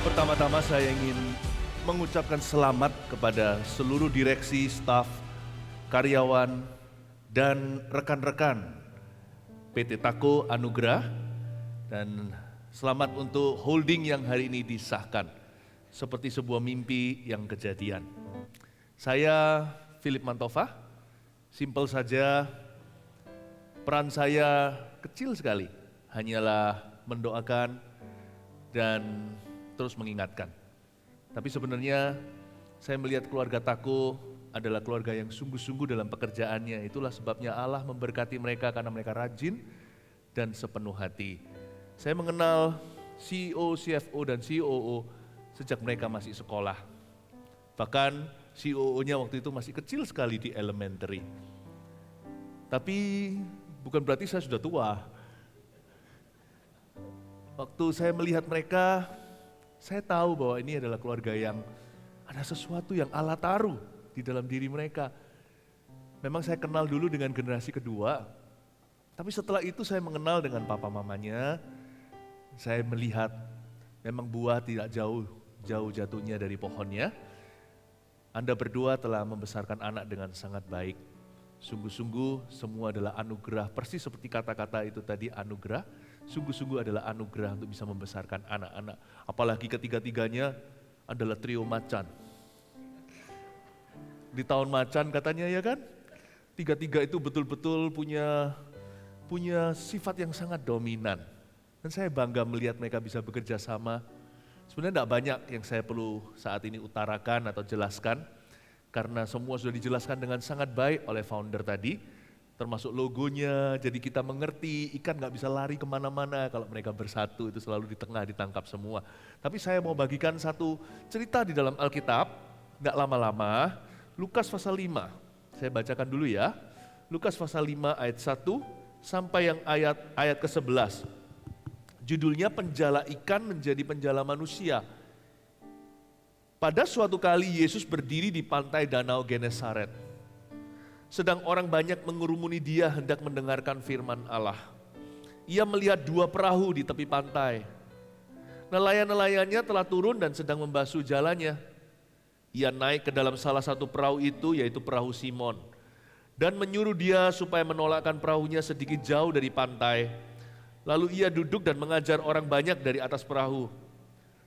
Pertama-tama saya ingin mengucapkan selamat kepada seluruh direksi, staf, karyawan, dan rekan-rekan PT Tako Anugerah, dan selamat untuk holding yang hari ini disahkan seperti sebuah mimpi yang kejadian. Saya Philip Mantova, simpel saja, peran saya kecil sekali, hanyalah mendoakan dan terus mengingatkan. Tapi sebenarnya saya melihat keluarga Tako adalah keluarga yang sungguh-sungguh dalam pekerjaannya. Itulah sebabnya Allah memberkati mereka karena mereka rajin dan sepenuh hati. Saya mengenal CEO, CFO, dan COO sejak mereka masih sekolah. Bahkan COO-nya waktu itu masih kecil sekali di elementary. Tapi bukan berarti saya sudah tua. Waktu saya melihat mereka, saya tahu bahwa ini adalah keluarga yang ada sesuatu yang Allah taruh di dalam diri mereka. Memang saya kenal dulu dengan generasi kedua, tapi setelah itu saya mengenal dengan papa mamanya. Saya melihat memang buah tidak jauh jatuhnya dari pohonnya. Anda berdua telah membesarkan anak dengan sangat baik. Sungguh-sungguh semua adalah anugerah, persis seperti kata-kata itu tadi, anugerah. Sungguh-sungguh adalah anugerah untuk bisa membesarkan anak-anak. Apalagi ketiga-tiganya adalah trio macan. Di tahun macan katanya ya kan, tiga-tiga itu betul-betul punya sifat yang sangat dominan. Dan saya bangga melihat mereka bisa bekerja sama. Sebenarnya tidak banyak yang saya perlu saat ini utarakan atau jelaskan, karena semua sudah dijelaskan dengan sangat baik oleh founder tadi, termasuk logonya, jadi kita mengerti ikan nggak bisa lari kemana-mana kalau mereka bersatu, itu selalu di tengah ditangkap semua. Tapi saya mau bagikan satu cerita di dalam Alkitab, nggak lama-lama, Lukas pasal 5, saya bacakan dulu ya, Lukas pasal 5 ayat 1 sampai yang ayat ke-11. Judulnya penjala ikan menjadi penjala manusia. Pada suatu kali Yesus berdiri di pantai danau Genesaret. Sedang orang banyak mengurumuni dia hendak mendengarkan firman Allah. Ia melihat 2 perahu di tepi pantai. Nelayan-nelayannya telah turun dan sedang membasuh jalannya. Ia naik ke dalam salah satu perahu itu, yaitu perahu Simon, dan menyuruh dia supaya menolakkan perahunya sedikit jauh dari pantai. Lalu ia duduk dan mengajar orang banyak dari atas perahu.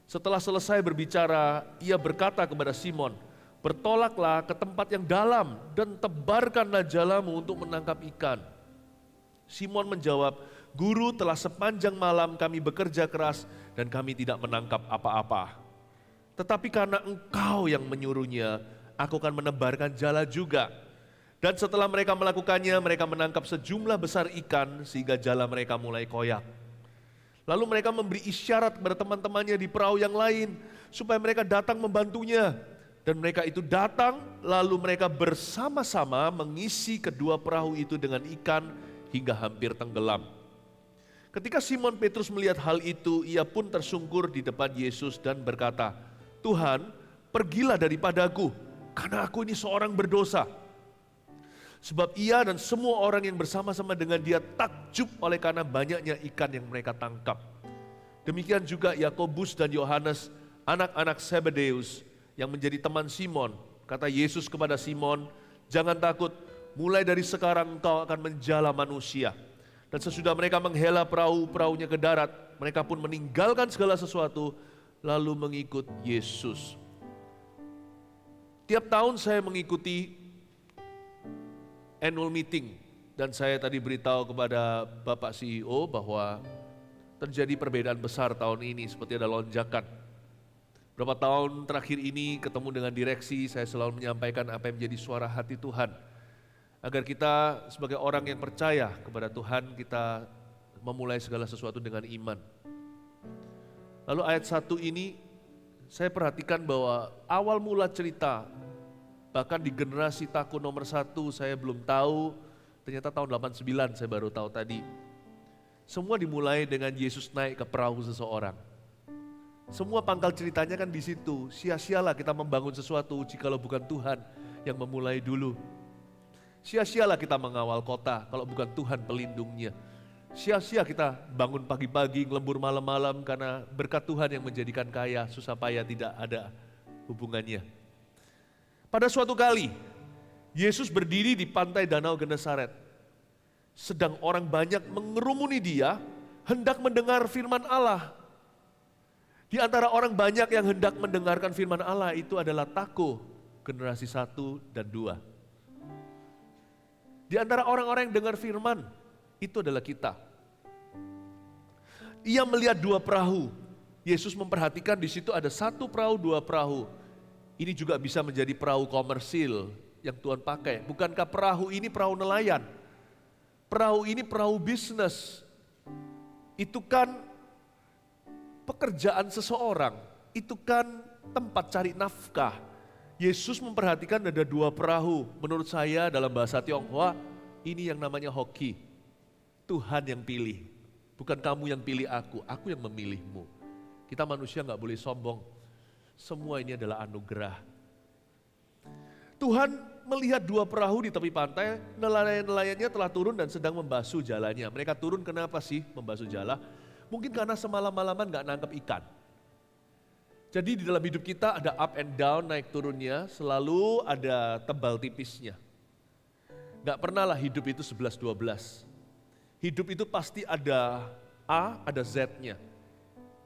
Setelah selesai berbicara, ia berkata kepada Simon, "Bertolaklah ke tempat yang dalam dan tebarkanlah jalamu untuk menangkap ikan." Simon menjawab, "Guru, telah sepanjang malam kami bekerja keras dan kami tidak menangkap apa-apa. Tetapi karena Engkau yang menyuruhnya, aku akan menebarkan jala juga." Dan setelah mereka melakukannya, mereka menangkap sejumlah besar ikan sehingga jala mereka mulai koyak. Lalu mereka memberi isyarat kepada teman-temannya di perahu yang lain supaya mereka datang membantunya. Dan mereka itu datang, lalu mereka bersama-sama mengisi kedua perahu itu dengan ikan hingga hampir tenggelam. Ketika Simon Petrus melihat hal itu, ia pun tersungkur di depan Yesus dan berkata, "Tuhan, pergilah daripadaku, karena aku ini seorang berdosa." Sebab ia dan semua orang yang bersama-sama dengan dia takjub oleh karena banyaknya ikan yang mereka tangkap. Demikian juga Yakobus dan Yohanes, anak-anak Zebedeus yang menjadi teman Simon. Kata Yesus kepada Simon, "Jangan takut, mulai dari sekarang engkau akan menjala manusia." Dan sesudah mereka menghela perahunya ke darat, mereka pun meninggalkan segala sesuatu lalu mengikut Yesus. Tiap tahun saya mengikuti annual meeting, dan saya tadi beritahu kepada Bapak CEO bahwa terjadi perbedaan besar tahun ini, seperti ada lonjakan. Berapa tahun terakhir ini ketemu dengan direksi, saya selalu menyampaikan apa yang menjadi suara hati Tuhan, agar kita sebagai orang yang percaya kepada Tuhan, kita memulai segala sesuatu dengan iman. Lalu ayat 1 ini saya perhatikan bahwa awal mula cerita, bahkan di generasi Taku nomor 1 saya belum tahu, ternyata tahun 89 saya baru tahu tadi. Semua dimulai dengan Yesus naik ke perahu seseorang. Semua pangkal ceritanya kan di situ. Sia-sialah kita membangun sesuatu jikalau bukan Tuhan yang memulai dulu. Sia-sialah kita mengawal kota kalau bukan Tuhan pelindungnya. Sia-sia kita bangun pagi-pagi, ngelembur malam-malam karena berkat Tuhan yang menjadikan kaya, susah payah tidak ada hubungannya. Pada suatu kali, Yesus berdiri di pantai danau Genesaret. Sedang orang banyak mengerumuni dia, hendak mendengar firman Allah. Di antara orang banyak yang hendak mendengarkan firman Allah itu adalah Taku, generasi 1 dan 2. Di antara orang-orang yang dengar firman, itu adalah kita. Ia melihat 2 perahu. Yesus memperhatikan di situ ada 1 perahu, 2 perahu. Ini juga bisa menjadi perahu komersil yang Tuhan pakai. Bukankah perahu ini perahu nelayan? Perahu ini perahu bisnis. Itu kan pekerjaan seseorang. Itu kan tempat cari nafkah. Yesus memperhatikan ada 2 perahu. Menurut saya dalam bahasa Tionghoa, ini yang namanya hoki. Tuhan yang pilih. Bukan kamu yang pilih aku yang memilihmu. Kita manusia gak boleh sombong. Semua ini adalah anugerah. Tuhan melihat 2 perahu di tepi pantai, nelayan-nelayannya telah turun dan sedang membasuh jalannya. Mereka turun kenapa sih membasuh jala? Mungkin karena semalam-malaman gak nangkep ikan. Jadi di dalam hidup kita ada up and down, naik turunnya, selalu ada tebal tipisnya. Gak pernah lah hidup itu 11-12. Hidup itu pasti ada A, ada Z-nya.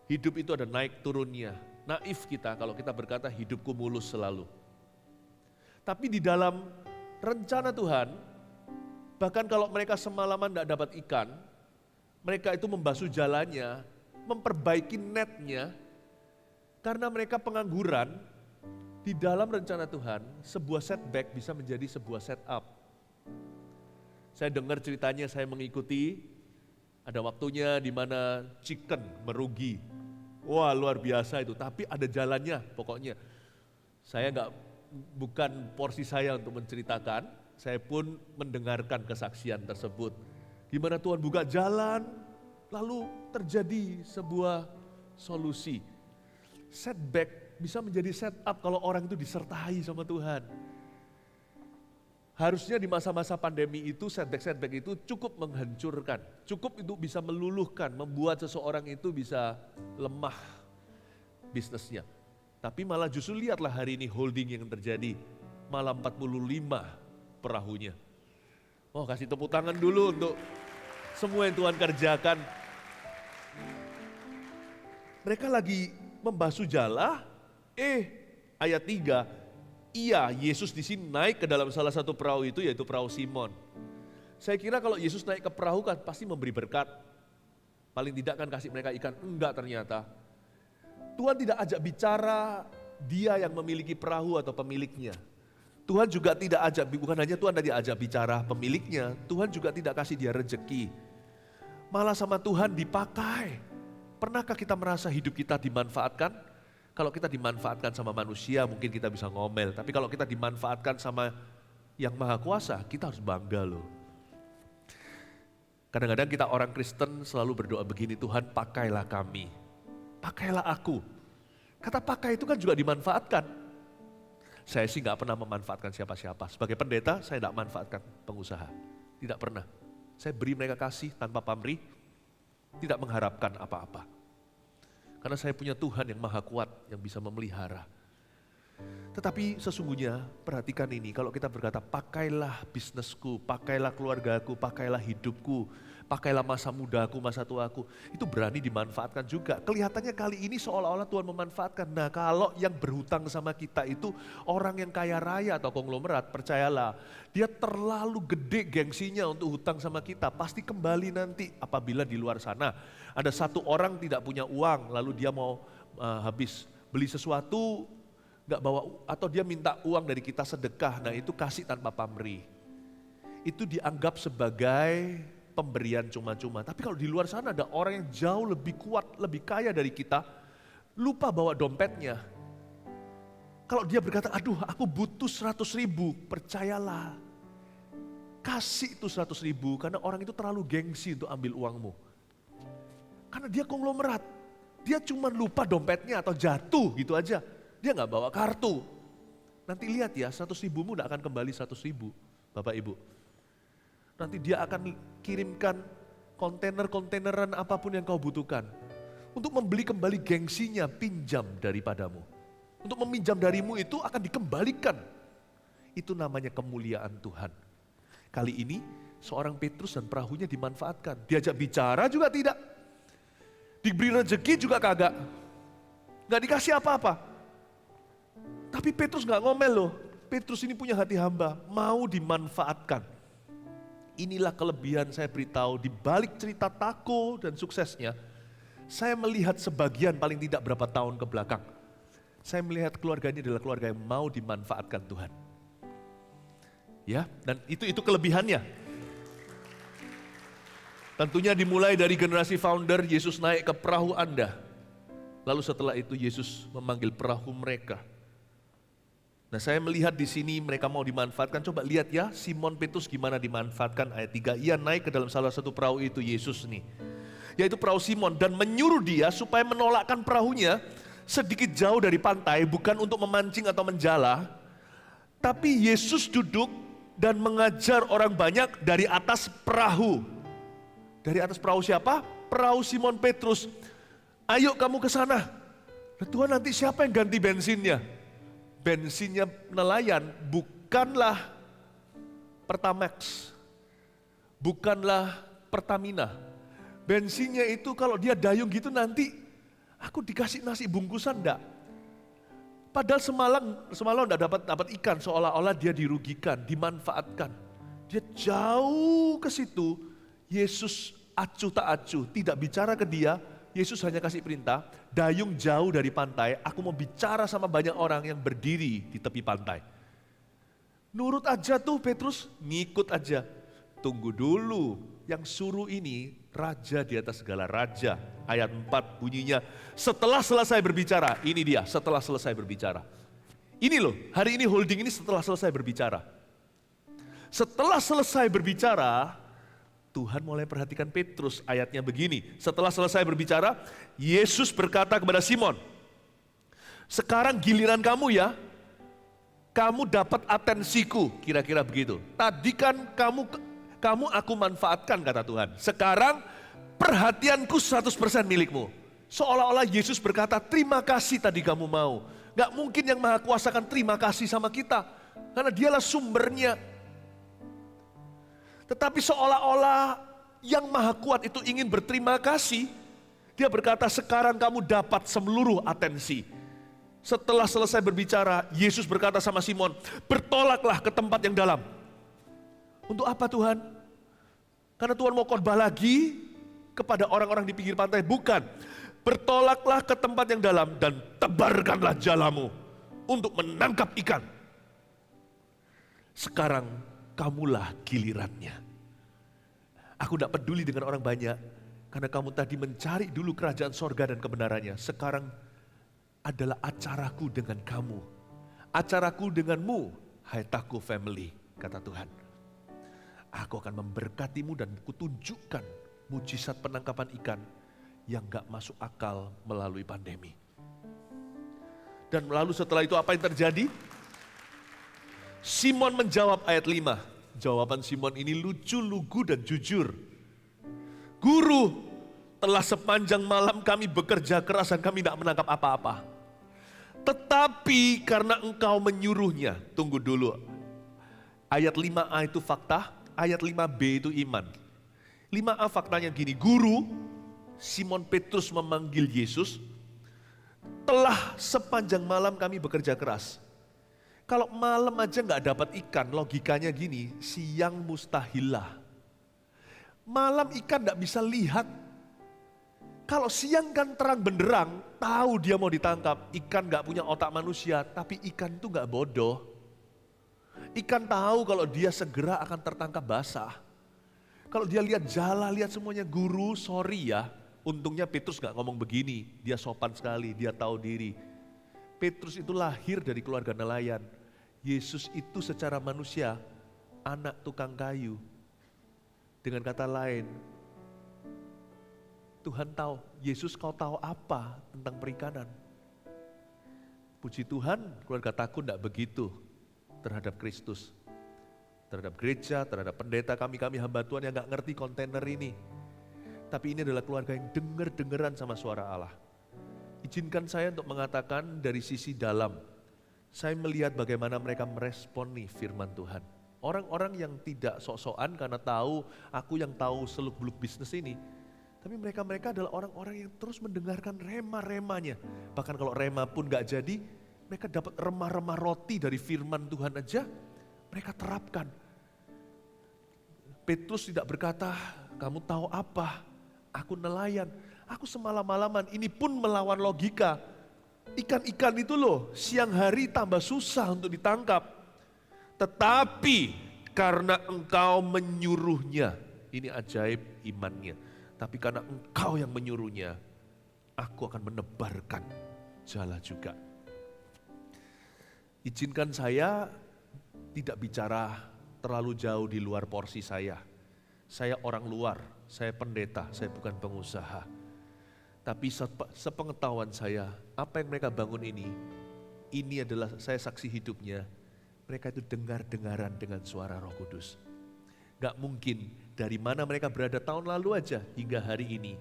Hidup itu ada naik turunnya. naif kita kalau kita berkata hidupku mulus selalu. Tapi di dalam rencana Tuhan, bahkan kalau mereka semalaman tidak dapat ikan, mereka itu membasuh jalannya, memperbaiki netnya, karena mereka pengangguran. Di dalam rencana Tuhan, sebuah setback bisa menjadi sebuah setup. Saya dengar ceritanya, saya mengikuti, ada waktunya di mana chicken merugi. Wah, luar biasa itu, tapi ada jalannya pokoknya. Bukan porsi saya untuk menceritakan, saya pun mendengarkan kesaksian tersebut. Di mana Tuhan buka jalan, lalu terjadi sebuah solusi. Setback bisa menjadi setup kalau orang itu disertai sama Tuhan. Harusnya di masa-masa pandemi itu, setback itu cukup menghancurkan, cukup itu bisa meluluhkan, membuat seseorang itu bisa lemah bisnisnya. Tapi malah justru lihatlah hari ini holding yang terjadi, malah 45 perahunya. Oh, kasih tepuk tangan dulu untuk semua yang Tuhan kerjakan. Mereka lagi membasuh jala, ayat 3, iya, Yesus di sini naik ke dalam salah satu perahu itu, yaitu perahu Simon. Saya kira kalau Yesus naik ke perahu kan pasti memberi berkat. Paling tidak kan kasih mereka ikan, enggak ternyata. Tuhan tidak ajak bicara dia yang memiliki perahu atau pemiliknya. Tuhan juga tidak ajak, bukan hanya Tuhan tadi ajak bicara pemiliknya, Tuhan juga tidak kasih dia rezeki. Malah sama Tuhan dipakai. Pernahkah kita merasa hidup kita dimanfaatkan? Kalau kita dimanfaatkan sama manusia mungkin kita bisa ngomel, tapi kalau kita dimanfaatkan sama yang maha kuasa, kita harus bangga loh. Kadang-kadang kita orang Kristen selalu berdoa begini, Tuhan pakailah kami, pakailah aku. Kata pakai itu kan juga dimanfaatkan. Saya sih gak pernah memanfaatkan siapa-siapa. Sebagai pendeta saya tidak manfaatkan pengusaha, tidak pernah. Saya beri mereka kasih tanpa pamrih, tidak mengharapkan apa-apa. Karena saya punya Tuhan yang maha kuat, yang bisa memelihara. Tetapi sesungguhnya, perhatikan ini, kalau kita berkata pakailah bisnisku, pakailah keluargaku, pakailah hidupku, pakailah masa mudaku, masa tuaku, itu berani dimanfaatkan juga. Kelihatannya kali ini seolah-olah Tuhan memanfaatkan. Nah, kalau yang berhutang sama kita itu orang yang kaya raya atau konglomerat, percayalah, dia terlalu gede gengsinya untuk hutang sama kita, pasti kembali nanti apabila di luar sana ada satu orang tidak punya uang, lalu dia mau habis beli sesuatu, nggak bawa, atau dia minta uang dari kita sedekah, nah itu kasih tanpa pamrih. Itu dianggap sebagai pemberian cuma-cuma. Tapi kalau di luar sana ada orang yang jauh lebih kuat, lebih kaya dari kita, lupa bawa dompetnya. Kalau dia berkata, aduh aku butuh 100.000, percayalah, kasih itu 100.000, karena orang itu terlalu gengsi untuk ambil uangmu. Karena dia konglomerat, dia cuma lupa dompetnya atau jatuh gitu aja. Dia gak bawa kartu. Nanti lihat ya, 100.000-mu gak akan kembali 100.000, Bapak Ibu. Nanti dia akan kirimkan kontainer-kontaineran apapun yang kau butuhkan. Untuk membeli kembali gengsinya, pinjam daripadamu. Untuk meminjam darimu itu akan dikembalikan. Itu namanya kemuliaan Tuhan. Kali ini seorang Petrus dan perahunya dimanfaatkan. Diajak bicara juga tidak. Diberi rezeki juga kagak. Gak dikasih apa-apa. Tapi Petrus gak ngomel loh. Petrus ini punya hati hamba, mau dimanfaatkan. Inilah kelebihan saya beritahu di balik cerita Tako dan suksesnya. Saya melihat sebagian paling tidak berapa tahun ke belakang. Saya melihat keluarga ini adalah keluarga yang mau dimanfaatkan Tuhan. Ya, dan itu kelebihannya. Tentunya dimulai dari generasi founder, Yesus naik ke perahu Anda. Lalu setelah itu Yesus memanggil perahu mereka. Nah, saya melihat di sini mereka mau dimanfaatkan. Coba lihat ya, Simon Petrus gimana dimanfaatkan ayat 3. Ia naik ke dalam salah satu perahu itu, Yesus nih. Yaitu perahu Simon, dan menyuruh dia supaya menolakkan perahunya sedikit jauh dari pantai, bukan untuk memancing atau menjala. Tapi Yesus duduk dan mengajar orang banyak dari atas perahu. Dari atas perahu siapa? Perahu Simon Petrus. Ayo kamu ke sana. Nah, Tuhan, nanti siapa yang ganti bensinnya? Bensinnya nelayan bukanlah Pertamax, bukanlah Pertamina. Bensinnya itu kalau dia dayung gitu nanti aku dikasih nasi bungkusan enggak? Padahal semalam tidak dapat ikan, seolah-olah dia dirugikan, dimanfaatkan. Dia jauh ke situ, Yesus acuh tak acuh, tidak bicara ke dia, Yesus hanya kasih perintah, dayung jauh dari pantai, aku mau bicara sama banyak orang yang berdiri di tepi pantai. Nurut aja tuh Petrus, ngikut aja. Tunggu dulu, yang suruh ini raja di atas segala raja. Ayat 4 bunyinya, setelah selesai berbicara, ini dia setelah selesai berbicara. Ini loh, hari ini holding ini setelah selesai berbicara. Setelah selesai berbicara, Tuhan mulai perhatikan Petrus, ayatnya begini. Setelah selesai berbicara, Yesus berkata kepada Simon, sekarang giliran kamu ya, kamu dapat atensiku, kira-kira begitu. Tadi kan kamu aku manfaatkan kata Tuhan. Sekarang perhatianku 100% milikmu. Seolah-olah Yesus berkata, terima kasih tadi kamu mau. Gak mungkin yang Maha Kuasa kan terima kasih sama kita. Karena dialah sumbernya. Tetapi seolah-olah yang Maha Kuat itu ingin berterima kasih. Dia berkata, sekarang kamu dapat seluruh atensi. Setelah selesai berbicara, Yesus berkata sama Simon, bertolaklah ke tempat yang dalam. Untuk apa Tuhan? Karena Tuhan mau khotbah lagi kepada orang-orang di pinggir pantai? Bukan. Bertolaklah ke tempat yang dalam dan tebarkanlah jalamu untuk menangkap ikan. Sekarang kamulah gilirannya. Aku tidak peduli dengan orang banyak, karena kamu tadi mencari dulu kerajaan sorga dan kebenarannya. Sekarang adalah acaraku dengan kamu. Acaraku denganmu, hai Taku family, kata Tuhan. Aku akan memberkatimu dan kutunjukkan mujizat penangkapan ikan yang gak masuk akal melalui pandemi. Dan lalu setelah itu apa yang terjadi? Simon menjawab ayat 5. Jawaban Simon ini lucu, lugu dan jujur. Guru, telah sepanjang malam kami bekerja keras dan kami tidak menangkap apa-apa. Tetapi karena engkau menyuruhnya, tunggu dulu. Ayat 5a itu fakta, ayat 5b itu iman. 5a faktanya gini, guru, Simon Petrus memanggil Yesus, telah sepanjang malam kami bekerja keras. Kalau malam aja nggak dapat ikan, logikanya gini, siang mustahilah. Malam ikan nggak bisa lihat. Kalau siang kan terang benderang, tahu dia mau ditangkap. Ikan nggak punya otak manusia, tapi ikan itu nggak bodoh. Ikan tahu kalau dia segera akan tertangkap basah. Kalau dia lihat jala, lihat semuanya, guru sorry ya. Untungnya Petrus gak ngomong begini, dia sopan sekali, dia tahu diri. Petrus itu lahir dari keluarga nelayan. Yesus itu secara manusia, anak tukang kayu. Dengan kata lain, Tuhan tahu, Yesus kau tahu apa tentang perikanan? Puji Tuhan, keluarga Taku tidak begitu terhadap Kristus. Terhadap gereja, terhadap pendeta kami hamba Tuhan yang gak ngerti kontainer ini. Tapi ini adalah keluarga yang dengar-dengaran sama suara Allah. Izinkan saya untuk mengatakan dari sisi dalam, saya melihat bagaimana mereka meresponi firman Tuhan. Orang-orang yang tidak sok-sokan karena tahu, aku yang tahu seluk-beluk bisnis ini. Tapi mereka adalah orang-orang yang terus mendengarkan rema-remanya. Bahkan kalau rema pun gak jadi, mereka dapat remah-remah roti dari firman Tuhan aja, mereka terapkan. Petrus tidak berkata, kamu tahu apa? Aku nelayan, aku semalam-malaman, ini pun melawan logika. Ikan-ikan itu loh, siang hari tambah susah untuk ditangkap. Tetapi karena engkau menyuruhnya, ini ajaib imannya. Tapi karena engkau yang menyuruhnya, aku akan menebarkan jala juga. Izinkan saya tidak bicara terlalu jauh di luar porsi saya. Saya orang luar, saya pendeta, saya bukan pengusaha. Tapi sepengetahuan saya, apa yang mereka bangun ini adalah saya saksi hidupnya. Mereka itu dengar-dengaran dengan suara Roh Kudus. Gak mungkin dari mana mereka berada tahun lalu aja hingga hari ini.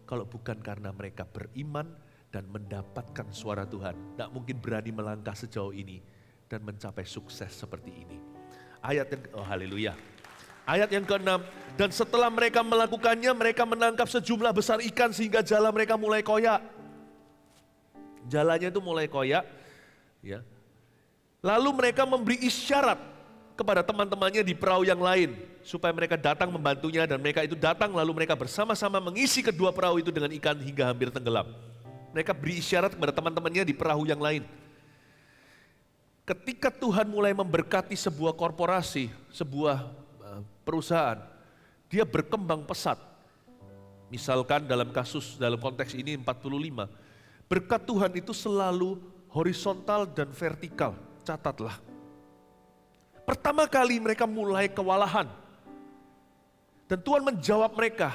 Kalau bukan karena mereka beriman dan mendapatkan suara Tuhan. Gak mungkin berani melangkah sejauh ini dan mencapai sukses seperti ini. Ayat yang, oh haleluya. Ayat yang ke-6, dan setelah mereka melakukannya, mereka menangkap sejumlah besar ikan sehingga jala mereka mulai koyak. Jalanya itu mulai koyak, Ya. Lalu mereka memberi isyarat kepada teman-temannya di perahu yang lain supaya mereka datang membantunya, dan mereka itu datang lalu mereka bersama-sama mengisi kedua perahu itu dengan ikan hingga hampir tenggelam. Mereka beri isyarat kepada teman-temannya di perahu yang lain. Ketika Tuhan mulai memberkati sebuah korporasi, sebuah perusahaan, dia berkembang pesat. Misalkan dalam konteks ini 45, berkat Tuhan itu selalu horizontal dan vertikal. Catatlah. Pertama kali mereka mulai kewalahan. Dan Tuhan menjawab mereka.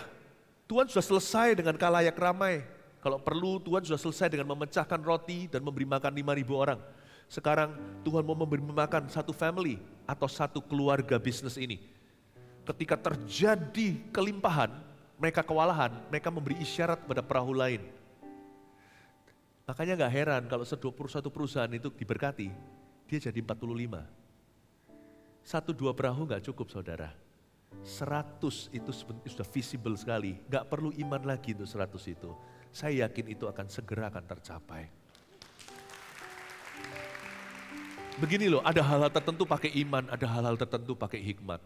Tuhan sudah selesai dengan khalayak ramai. Kalau perlu Tuhan sudah selesai dengan memecahkan roti dan memberi makan 5.000 orang. Sekarang Tuhan mau memberi makan satu family atau satu keluarga bisnis ini. Ketika terjadi kelimpahan, mereka kewalahan, mereka memberi isyarat kepada perahu lain. Makanya gak heran kalau satu perusahaan itu diberkati, dia jadi 45. 1-2 perahu gak cukup saudara. 100 itu sudah visible sekali. Gak perlu iman lagi untuk 100 itu. Saya yakin itu akan segera tercapai. Begini loh, ada hal-hal tertentu pakai iman, ada hal-hal tertentu pakai hikmat.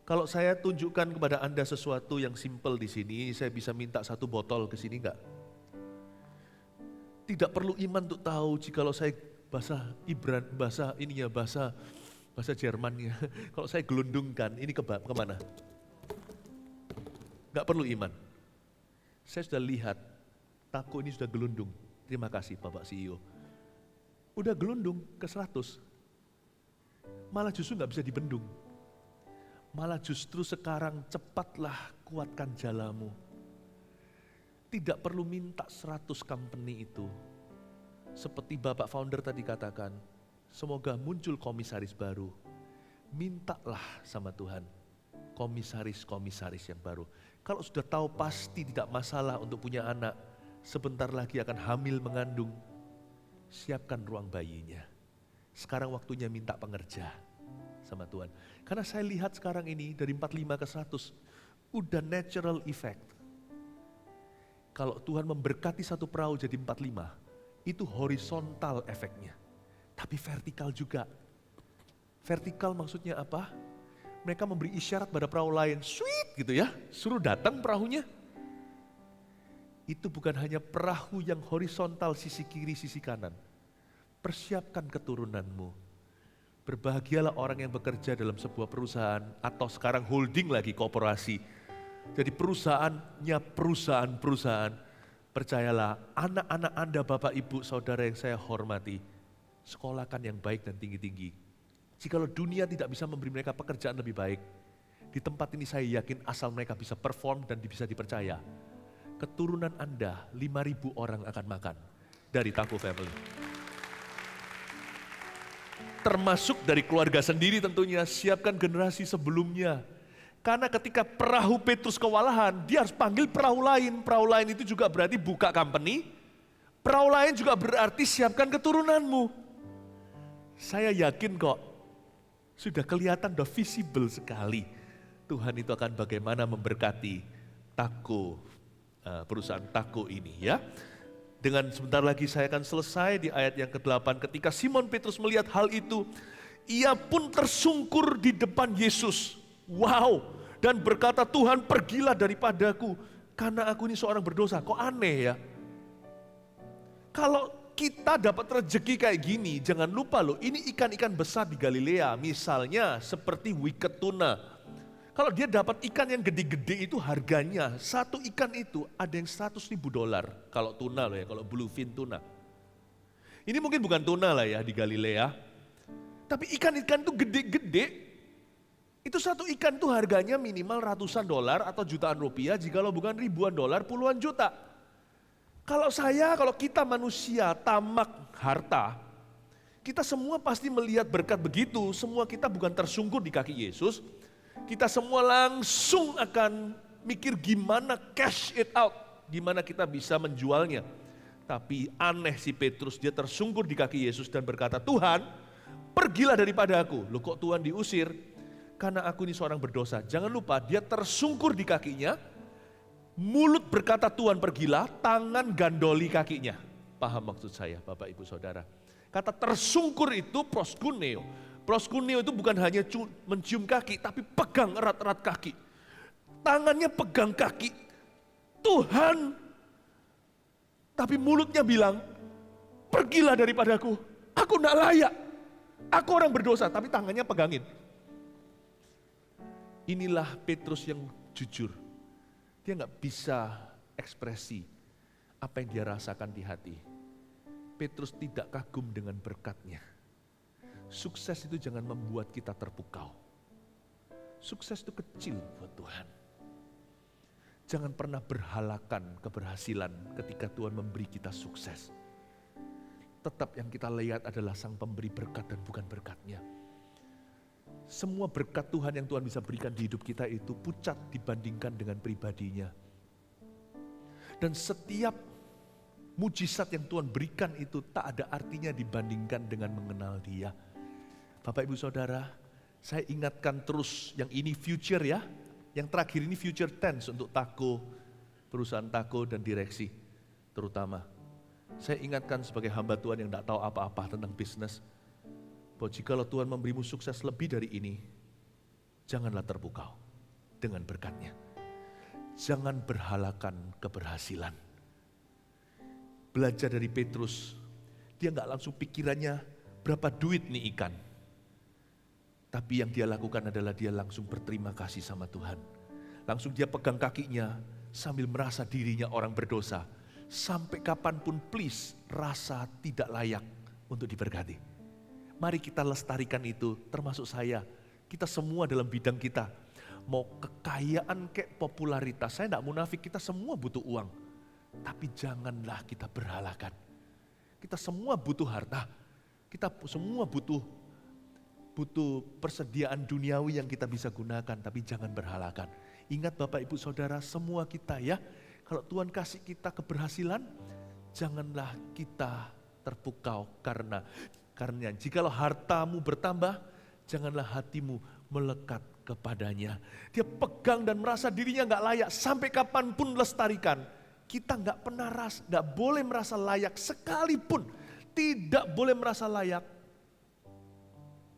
Kalau saya tunjukkan kepada Anda sesuatu yang simple di sini, saya bisa minta 1 botol ke sini enggak? Tidak perlu iman untuk tahu jikalau saya bahasa Jermannya. Kalau saya gelundungkan, ini kemana? Enggak perlu iman. Saya sudah lihat, Tako ini sudah gelundung. Terima kasih Bapak CEO. Udah gelundung ke 100. Malah justru enggak bisa dibendung. Malah justru sekarang cepatlah kuatkan jalamu. Tidak perlu minta 100 company itu. Seperti Bapak founder tadi katakan, semoga muncul komisaris baru. Mintalah sama Tuhan, komisaris yang baru. Kalau sudah tahu pasti tidak masalah untuk punya anak, sebentar lagi akan hamil mengandung, siapkan ruang bayinya. Sekarang waktunya minta pengerja sama Tuhan. Karena saya lihat sekarang ini dari 45 ke 100, udah natural effect. Kalau Tuhan memberkati satu perahu jadi 45, itu horizontal efeknya. Tapi vertikal juga. Vertikal maksudnya apa? Mereka memberi isyarat pada perahu lain, sweet gitu ya, suruh datang perahunya. Itu bukan hanya perahu yang horizontal sisi kiri, sisi kanan. Persiapkan keturunanmu. Berbahagialah orang yang bekerja dalam sebuah perusahaan atau sekarang holding lagi korporasi. Jadi perusahaannya perusahaan. Percayalah, anak-anak Anda, Bapak, Ibu, Saudara yang saya hormati, sekolahkan yang baik dan tinggi-tinggi. Jikalau dunia tidak bisa memberi mereka pekerjaan lebih baik, di tempat ini saya yakin asal mereka bisa perform dan bisa dipercaya, keturunan Anda 5.000 orang akan makan dari Tako Family. Termasuk dari keluarga sendiri tentunya, siapkan generasi sebelumnya. Karena ketika perahu Petrus kewalahan, dia harus panggil perahu lain. Perahu lain itu juga berarti buka company. Perahu lain juga berarti siapkan keturunanmu. Saya yakin kok, sudah kelihatan, sudah visible sekali. Tuhan itu akan bagaimana memberkati Tako, perusahaan Tako ini ya. Dengan sebentar lagi saya akan selesai di ayat yang ke-8. Ketika Simon Petrus melihat hal itu, ia pun tersungkur di depan Yesus. Wow, dan berkata, Tuhan pergilah daripadaku, karena aku ini seorang berdosa. Kok aneh ya? Kalau kita dapat rezeki kayak gini, jangan lupa loh, ini ikan-ikan besar di Galilea. Misalnya seperti wicked tuna. Kalau dia dapat ikan yang gede-gede itu harganya, satu ikan itu ada yang $100.000. Kalau tuna loh ya, kalau bluefin tuna. Ini mungkin bukan tuna lah ya di Galilea. Tapi ikan-ikan itu gede-gede. Itu satu ikan itu harganya minimal ratusan dolar atau jutaan rupiah, jikalau bukan ribuan dolar, puluhan juta. Kalau kita manusia tamak harta, kita semua pasti melihat berkat begitu, semua kita bukan tersungkur di kaki Yesus, kita semua langsung akan mikir gimana cash it out, gimana kita bisa menjualnya. Tapi aneh si Petrus, dia tersungkur di kaki Yesus dan berkata, Tuhan pergilah daripada aku. Loh kok Tuhan diusir? Karena aku ini seorang berdosa. Jangan lupa dia tersungkur di kakinya, mulut berkata Tuhan pergilah, tangan gandoli kakinya. Paham maksud saya Bapak Ibu Saudara? Kata tersungkur itu proskuneo. Proskuneo itu bukan hanya mencium kaki, tapi pegang erat-erat kaki. Tangannya pegang kaki Tuhan, tapi mulutnya bilang, pergilah daripadaku, aku tidak layak. Aku orang berdosa, tapi tangannya pegangin. Inilah Petrus yang jujur. Dia nggak bisa ekspresi apa yang dia rasakan di hati. Petrus tidak kagum dengan berkatnya. Sukses itu jangan membuat kita terpukau. Sukses itu kecil buat Tuhan. Jangan pernah berhalakan keberhasilan ketika Tuhan memberi kita sukses. Tetap yang kita lihat adalah Sang Pemberi berkat dan bukan berkatnya. Semua berkat Tuhan yang Tuhan bisa berikan di hidup kita itu pucat dibandingkan dengan pribadinya. Dan setiap mujizat yang Tuhan berikan itu tak ada artinya dibandingkan dengan mengenal Dia. Bapak Ibu Saudara, saya ingatkan terus yang ini future ya. Yang terakhir ini future tense untuk Tako, perusahaan Tako dan direksi terutama. Saya ingatkan sebagai hamba Tuhan yang tidak tahu apa-apa tentang bisnis, bahwa jikalau Tuhan memberimu sukses lebih dari ini, janganlah terpukau dengan berkat-Nya. Jangan berhalakan keberhasilan. Belajar dari Petrus, dia nggak langsung pikirannya berapa duit nih ikan. Tapi yang dia lakukan adalah dia langsung berterima kasih sama Tuhan. Langsung dia pegang kakinya sambil merasa dirinya orang berdosa. Sampai kapanpun please rasa tidak layak untuk diberkati. Mari kita lestarikan itu, termasuk saya. Kita semua dalam bidang kita. Mau kekayaan kayak popularitas, saya tidak munafik, kita semua butuh uang. Tapi janganlah kita berhalakan. Kita semua butuh harta. Kita semua butuh persediaan duniawi yang kita bisa gunakan, tapi jangan berhalakan. Ingat Bapak Ibu Saudara, semua kita ya, kalau Tuhan kasih kita keberhasilan, janganlah kita terpukau karena jikalau hartamu bertambah, janganlah hatimu melekat kepadanya. Dia pegang dan merasa dirinya nggak layak, sampai kapanpun lestarikan. Kita nggak boleh merasa layak sekalipun, tidak boleh merasa layak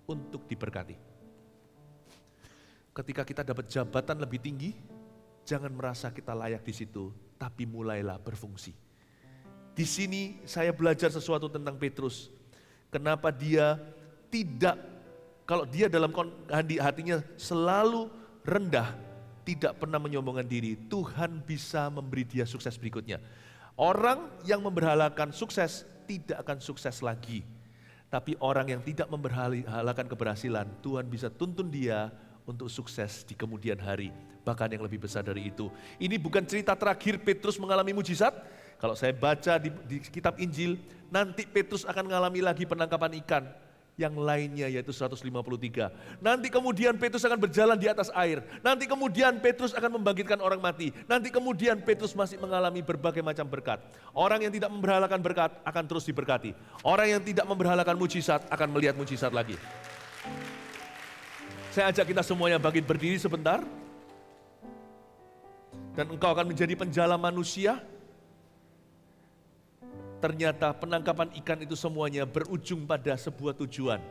untuk diberkati. Ketika kita dapat jabatan lebih tinggi, jangan merasa kita layak di situ, tapi mulailah berfungsi. Di sini saya belajar sesuatu tentang Petrus. Kenapa dia tidak, kalau dia dalam hatinya selalu rendah, tidak pernah menyombongkan diri, Tuhan bisa memberi dia sukses berikutnya. Orang yang memberhalakan sukses tidak akan sukses lagi. Tapi orang yang tidak memberhalakan keberhasilan, Tuhan bisa tuntun dia untuk sukses di kemudian hari. Bahkan yang lebih besar dari itu. Ini bukan cerita terakhir Petrus mengalami mujizat. Kalau saya baca di kitab Injil, nanti Petrus akan mengalami lagi penangkapan ikan. Yang lainnya yaitu 153. Nanti kemudian Petrus akan berjalan di atas air. Nanti kemudian Petrus akan membangkitkan orang mati. Nanti kemudian Petrus masih mengalami berbagai macam berkat. Orang yang tidak memberhalakan berkat akan terus diberkati. Orang yang tidak memberhalakan mujizat akan melihat mujizat lagi. Saya ajak kita semuanya bangkit berdiri sebentar. Dan engkau akan menjadi penjala manusia. Ternyata penangkapan ikan itu semuanya berujung pada sebuah tujuan.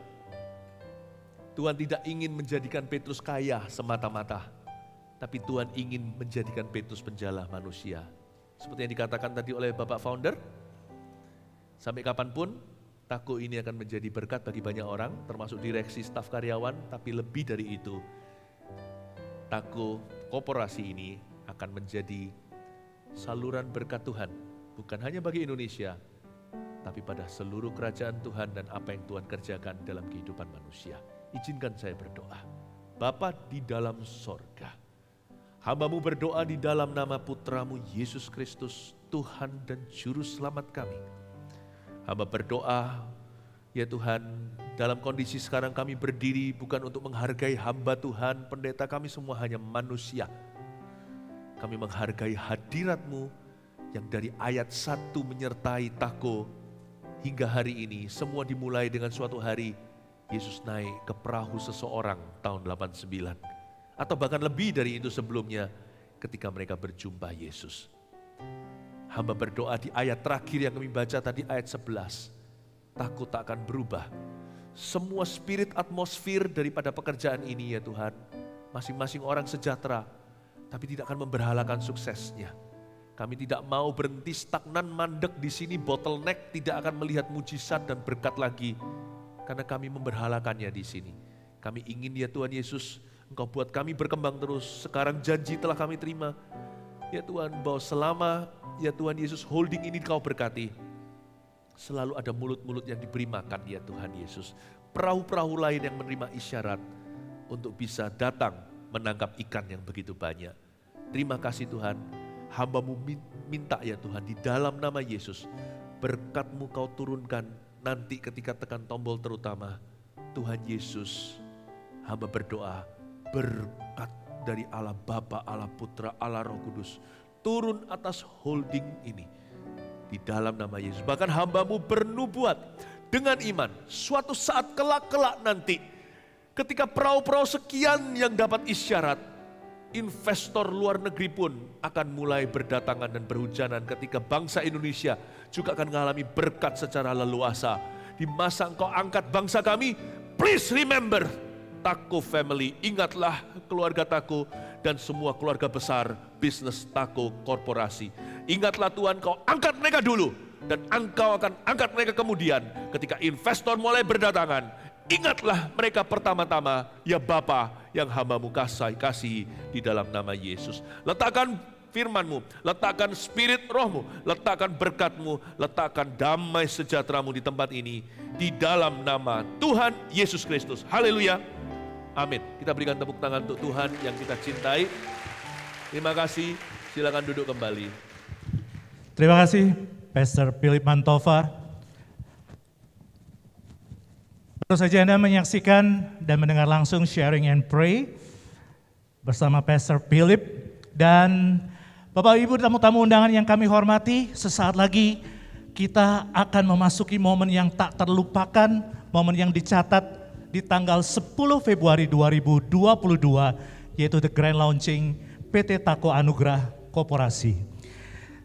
Tuhan tidak ingin menjadikan Petrus kaya semata-mata, tapi Tuhan ingin menjadikan Petrus penjala manusia. Seperti yang dikatakan tadi oleh Bapak Founder, sampai kapanpun Tako ini akan menjadi berkat bagi banyak orang, termasuk direksi, staf karyawan, tapi lebih dari itu, Tako korporasi ini akan menjadi saluran berkat Tuhan. Bukan hanya bagi Indonesia, tapi pada seluruh kerajaan Tuhan dan apa yang Tuhan kerjakan dalam kehidupan manusia. Izinkan saya berdoa. Bapa di dalam sorga, hamba-Mu berdoa di dalam nama Putra-Mu Yesus Kristus, Tuhan dan Juru Selamat kami. Hamba berdoa, ya Tuhan, dalam kondisi sekarang kami berdiri bukan untuk menghargai hamba Tuhan, pendeta kami semua hanya manusia. Kami menghargai hadirat-Mu, yang dari ayat 1 menyertai Tako hingga hari ini. Semua dimulai dengan suatu hari Yesus naik ke perahu seseorang tahun 89. Atau bahkan lebih dari itu sebelumnya ketika mereka berjumpa Yesus. Hamba berdoa di ayat terakhir yang kami baca tadi, ayat 11. Taku tak akan berubah. Semua spirit atmosfer daripada pekerjaan ini ya Tuhan, masing-masing orang sejahtera, tapi tidak akan memberhalakan suksesnya. Kami tidak mau berhenti stagnan, mandek di sini, bottleneck, tidak akan melihat mujizat dan berkat lagi, karena kami memberhalakannya di sini. Kami ingin ya Tuhan Yesus, Engkau buat kami berkembang terus. Sekarang janji telah kami terima, ya Tuhan, bahwa selama ya Tuhan Yesus holding ini Kau berkati, selalu ada mulut-mulut yang diberi makan ya Tuhan Yesus. Perahu-perahu lain yang menerima isyarat untuk bisa datang menangkap ikan yang begitu banyak. Terima kasih Tuhan, hamba-Mu minta ya Tuhan di dalam nama Yesus, berkat-Mu Kau turunkan nanti ketika tekan tombol terutama. Tuhan Yesus, hamba berdoa, berkat dari Allah Bapa, Allah Putra, Allah Roh Kudus turun atas holding ini. Di dalam nama Yesus. Bahkan hamba-Mu bernubuat dengan iman. Suatu saat kelak-kelak nanti, ketika perahu-perahu sekian yang dapat isyarat, investor luar negeri pun akan mulai berdatangan dan berhujanan ketika bangsa Indonesia juga akan mengalami berkat secara leluasa. Di masa Engkau angkat bangsa kami, please remember Tako family, ingatlah keluarga Tako dan semua keluarga besar bisnis Tako korporasi. Ingatlah Tuhan, Kau angkat mereka dulu dan Engkau akan angkat mereka kemudian ketika investor mulai berdatangan. Ingatlah mereka pertama-tama, ya Bapa yang hamba-Mu kasihi di dalam nama Yesus. Letakkan firman-Mu, letakkan spirit roh-Mu, letakkan berkat-Mu, letakkan damai sejahtera-Mu di tempat ini. Di dalam nama Tuhan Yesus Kristus. Haleluya. Amin. Kita berikan tepuk tangan untuk Tuhan yang kita cintai. Terima kasih. Silakan duduk kembali. Terima kasih, Pastor Philip Mantova. Baru saja Anda menyaksikan dan mendengar langsung Sharing and Pray bersama Pastor Philip. Dan Bapak Ibu tamu-tamu undangan yang kami hormati, sesaat lagi kita akan memasuki momen yang tak terlupakan, momen yang dicatat di tanggal 10 Februari 2022, yaitu the grand launching PT Tako Anugrah Koperasi.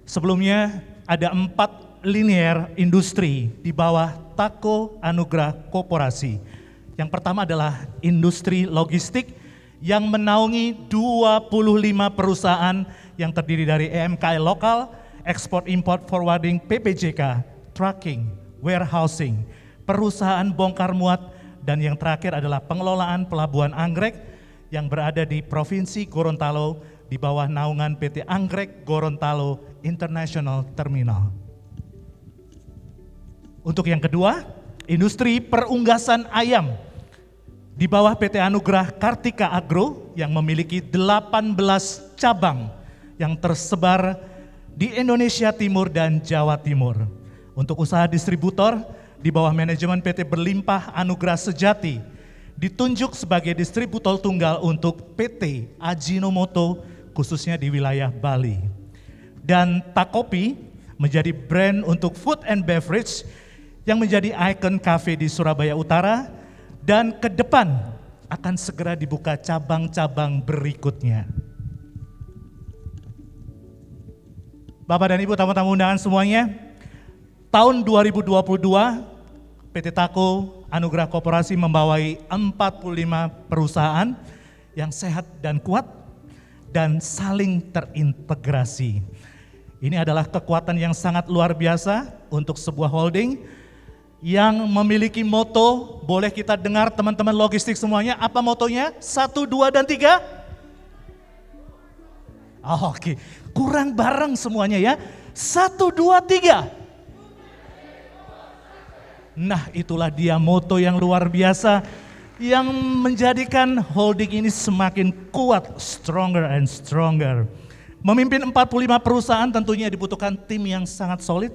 Sebelumnya ada 4 linear industri di bawah Tako Anugrah Koperasi. Yang pertama adalah industri logistik yang menaungi 25 perusahaan yang terdiri dari EMKI lokal, ekspor import forwarding PPJK, trucking, warehousing, perusahaan bongkar muat, dan yang terakhir adalah pengelolaan pelabuhan Anggrek yang berada di Provinsi Gorontalo di bawah naungan PT Anggrek Gorontalo International Terminal. Untuk yang kedua, industri perunggasan ayam di bawah PT Anugrah Kartika Agro yang memiliki 18 cabang yang tersebar di Indonesia Timur dan Jawa Timur. Untuk usaha distributor di bawah manajemen PT Berlimpah Anugrah Sejati ditunjuk sebagai distributor tunggal untuk PT Ajinomoto khususnya di wilayah Bali. Dan Takopi menjadi brand untuk food and beverage yang menjadi ikon cafe di Surabaya Utara dan ke depan akan segera dibuka cabang-cabang berikutnya. Bapak dan Ibu tamu-tamu undangan semuanya, tahun 2022 PT Tako Anugrah Koperasi membawai 45 perusahaan yang sehat dan kuat dan saling terintegrasi. Ini adalah kekuatan yang sangat luar biasa untuk sebuah holding yang memiliki moto, boleh kita dengar teman-teman logistik semuanya, apa motonya? 1, 2, dan 3? Oh, oke, kurang bareng semuanya ya. 1, 2, 3. Nah, itulah dia moto yang luar biasa yang menjadikan holding ini semakin kuat, stronger and stronger. Memimpin 45 perusahaan tentunya dibutuhkan tim yang sangat solid.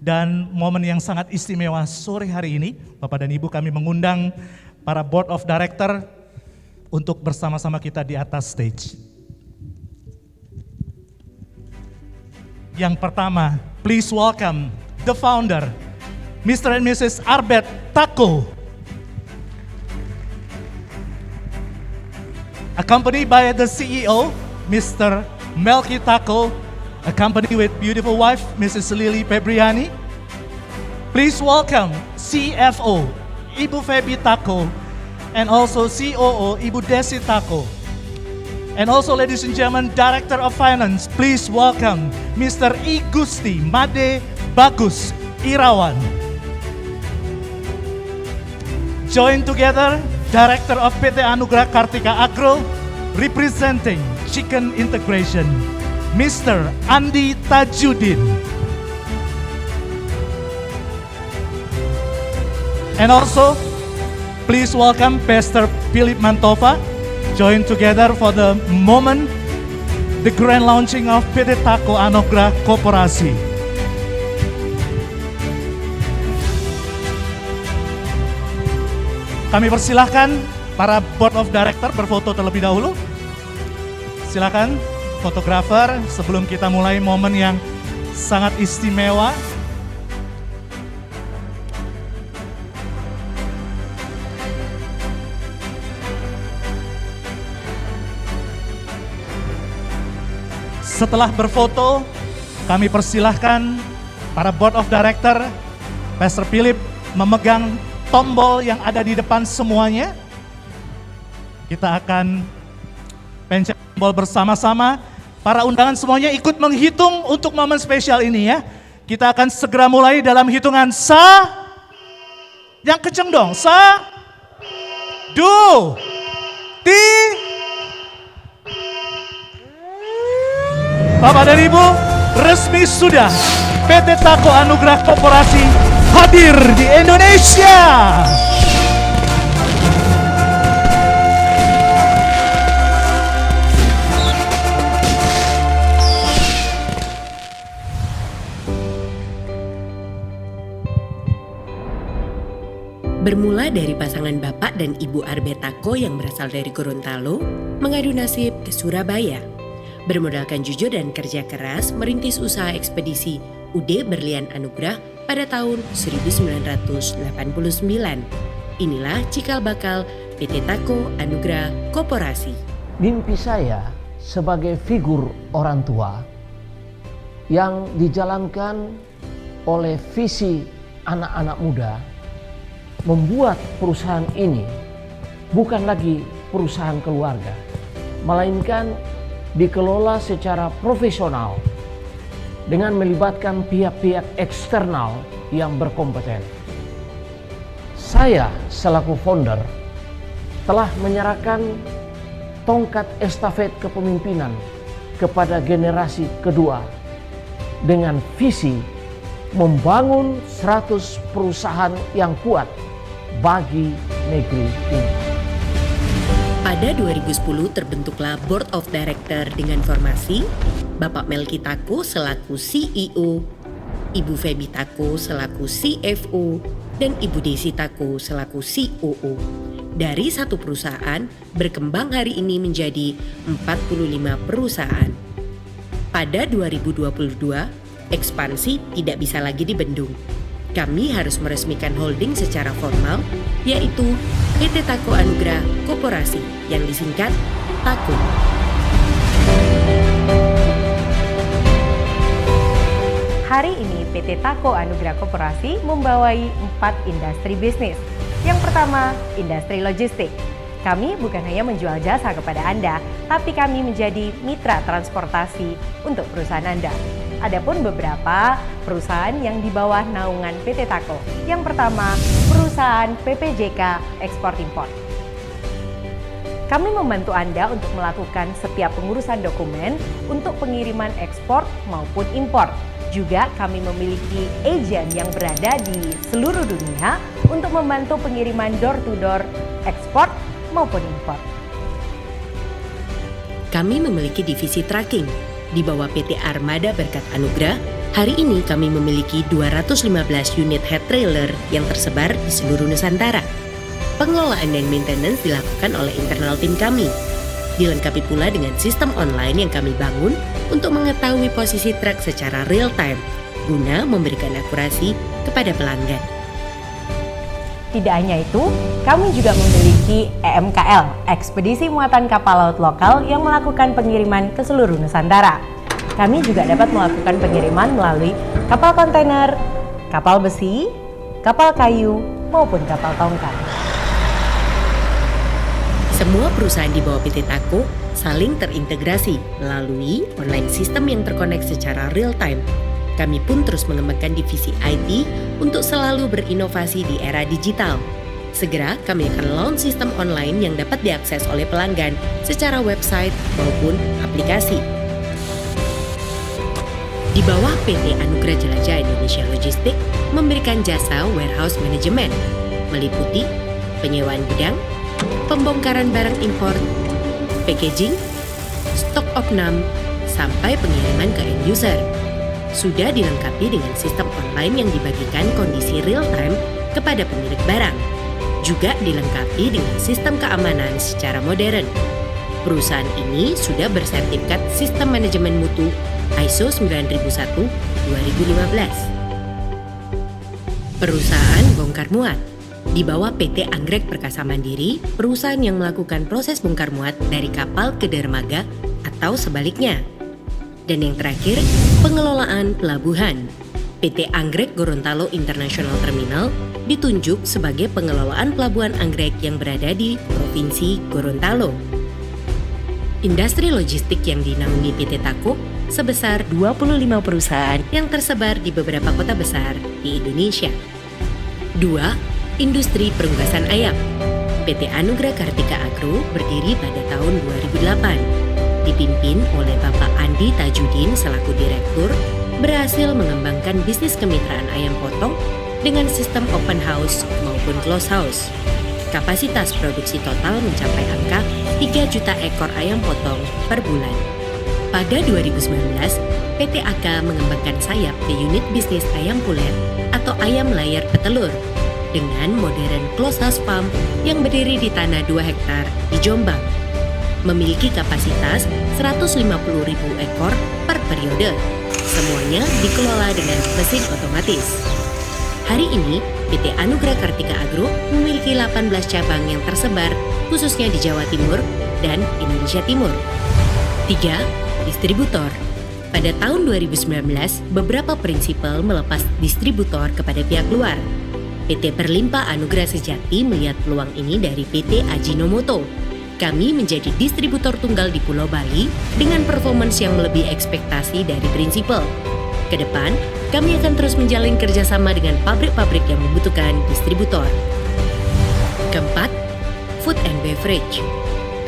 Dan momen yang sangat istimewa sore hari ini, Bapak dan Ibu, kami mengundang para board of director untuk bersama-sama kita di atas stage. Yang pertama, please welcome the founder, Mr. and Mrs. Arbet Tako. Accompanied by the CEO, Mr. Melki Tako, accompanied with beautiful wife, Mrs. Lily Febriani. Please welcome CFO Ibu Feby Tako and also COO Ibu Desi Tako. And also ladies and gentlemen, Director of Finance, please welcome Mr. I Gusti Made Bagus Irawan. Join together, Director of PT Anugrah Kartika Agro, representing Chicken Integration, Mr. Andi Tajudin. And also, please welcome Pastor Philip Mantova. Join together for the moment, the grand launching of PT Tako Anugrah Koperasi. Kami persilahkan para Board of Director berfoto terlebih dahulu. Silakan fotografer sebelum kita mulai momen yang sangat istimewa. Setelah berfoto, kami persilahkan para Board of Director, Pastor Philip memegang tombol yang ada di depan semuanya. Kita akan pencet tombol bersama-sama. Para undangan semuanya ikut menghitung untuk momen spesial ini ya. Kita akan segera mulai dalam hitungan yang kenceng dong. 1, 2, 3. Bapak dan Ibu, resmi sudah PT Tako Anugrah Koperasi hadir di Indonesia. Bermula dari pasangan Bapak dan Ibu Arbe Tako yang berasal dari Gorontalo, mengadu nasib ke Surabaya. Bermodalkan jujur dan kerja keras, merintis usaha ekspedisi UD Berlian Anugrah pada tahun 1989. Inilah cikal bakal PT Tako Anugrah Koperasi. Mimpi saya sebagai figur orang tua yang dijalankan oleh visi anak-anak muda membuat perusahaan ini bukan lagi perusahaan keluarga, melainkan dikelola secara profesional dengan melibatkan pihak-pihak eksternal yang berkompeten. Saya selaku founder telah menyerahkan tongkat estafet kepemimpinan kepada generasi kedua dengan visi membangun 100 perusahaan yang kuat bagi negeri ini. Pada 2010 terbentuklah Board of Director dengan formasi Bapak Melki Tako selaku CEO, Ibu Feby Tako selaku CFO, dan Ibu Desi Tako selaku COO. Dari satu perusahaan berkembang hari ini menjadi 45 perusahaan. Pada 2022, ekspansi tidak bisa lagi dibendung. Kami harus meresmikan holding secara formal, yaitu PT Tako Anugrah Koperasi yang disingkat Tako. Hari ini PT Tako Anugrah Koperasi membawai 4 industri bisnis. Yang pertama, industri logistik. Kami bukan hanya menjual jasa kepada Anda, tapi kami menjadi mitra transportasi untuk perusahaan Anda. Adapun beberapa perusahaan yang di bawah naungan PT Tako. Yang pertama, perusahaan PPJK Ekspor Impor. Kami membantu Anda untuk melakukan setiap pengurusan dokumen untuk pengiriman ekspor maupun impor. Juga kami memiliki agen yang berada di seluruh dunia untuk membantu pengiriman door-to-door ekspor maupun impor. Kami memiliki divisi tracking. Di bawah PT Armada Berkat Anugrah, hari ini kami memiliki 215 unit head trailer yang tersebar di seluruh Nusantara. Pengelolaan dan maintenance dilakukan oleh internal tim kami. Dilengkapi pula dengan sistem online yang kami bangun untuk mengetahui posisi truk secara real time, guna memberikan akurasi kepada pelanggan. Tidak hanya itu, kami juga memiliki EMKL, Ekspedisi Muatan Kapal Laut Lokal yang melakukan pengiriman ke seluruh Nusantara. Kami juga dapat melakukan pengiriman melalui kapal kontainer, kapal besi, kapal kayu, maupun kapal tongkang. Semua perusahaan di bawah PT Tako saling terintegrasi melalui online sistem yang terkoneksi secara real time. Kami pun terus mengembangkan divisi IT untuk selalu berinovasi di era digital. Segera kami akan launch sistem online yang dapat diakses oleh pelanggan secara website maupun aplikasi. Di bawah PT Anugrah Jelajah Indonesia Logistik memberikan jasa warehouse management, meliputi penyewaan gudang, pembongkaran barang impor, packaging, stok opnam, sampai pengiriman ke end user. Sudah dilengkapi dengan sistem online yang dibagikan kondisi real time kepada pemilik barang. Juga dilengkapi dengan sistem keamanan secara modern. Perusahaan ini sudah bersertifikat sistem manajemen mutu ISO 9001-2015. Perusahaan bongkar muat di bawah PT Anggrek Perkasa Mandiri, perusahaan yang melakukan proses bongkar muat dari kapal ke dermaga atau sebaliknya. Dan yang terakhir, pengelolaan pelabuhan. PT Anggrek Gorontalo International Terminal ditunjuk sebagai pengelolaan pelabuhan Anggrek yang berada di Provinsi Gorontalo. Industri logistik yang dinaungi PT Tako sebesar 25 perusahaan yang tersebar di beberapa kota besar di Indonesia. 2. Industri perunggasan ayam. PT Anugrah Kartika Agro berdiri pada tahun 2008. Dipimpin oleh Bapak Andi Tajudin selaku direktur, berhasil mengembangkan bisnis kemitraan ayam potong dengan sistem open house maupun close house. Kapasitas produksi total mencapai angka 3 juta ekor ayam potong per bulan. Pada 2019, PT AK mengembangkan sayap ke unit bisnis ayam pulet atau ayam layar petelur dengan modern close house farm yang berdiri di tanah 2 hektar di Jombang. Memiliki kapasitas 150.000 ekor per periode. Semuanya dikelola dengan mesin otomatis. Hari ini, PT Anugrah Kartika Agro memiliki 18 cabang yang tersebar khususnya di Jawa Timur dan Indonesia Timur. 3. Distributor. Pada tahun 2019, beberapa prinsipal melepas distributor kepada pihak luar. PT Perlimpa Anugrah Sejati melihat peluang ini dari PT Ajinomoto. Kami menjadi distributor tunggal di Pulau Bali dengan performance yang melebihi ekspektasi dari prinsipal. Kedepan, kami akan terus menjalin kerjasama dengan pabrik-pabrik yang membutuhkan distributor. Keempat, food and beverage.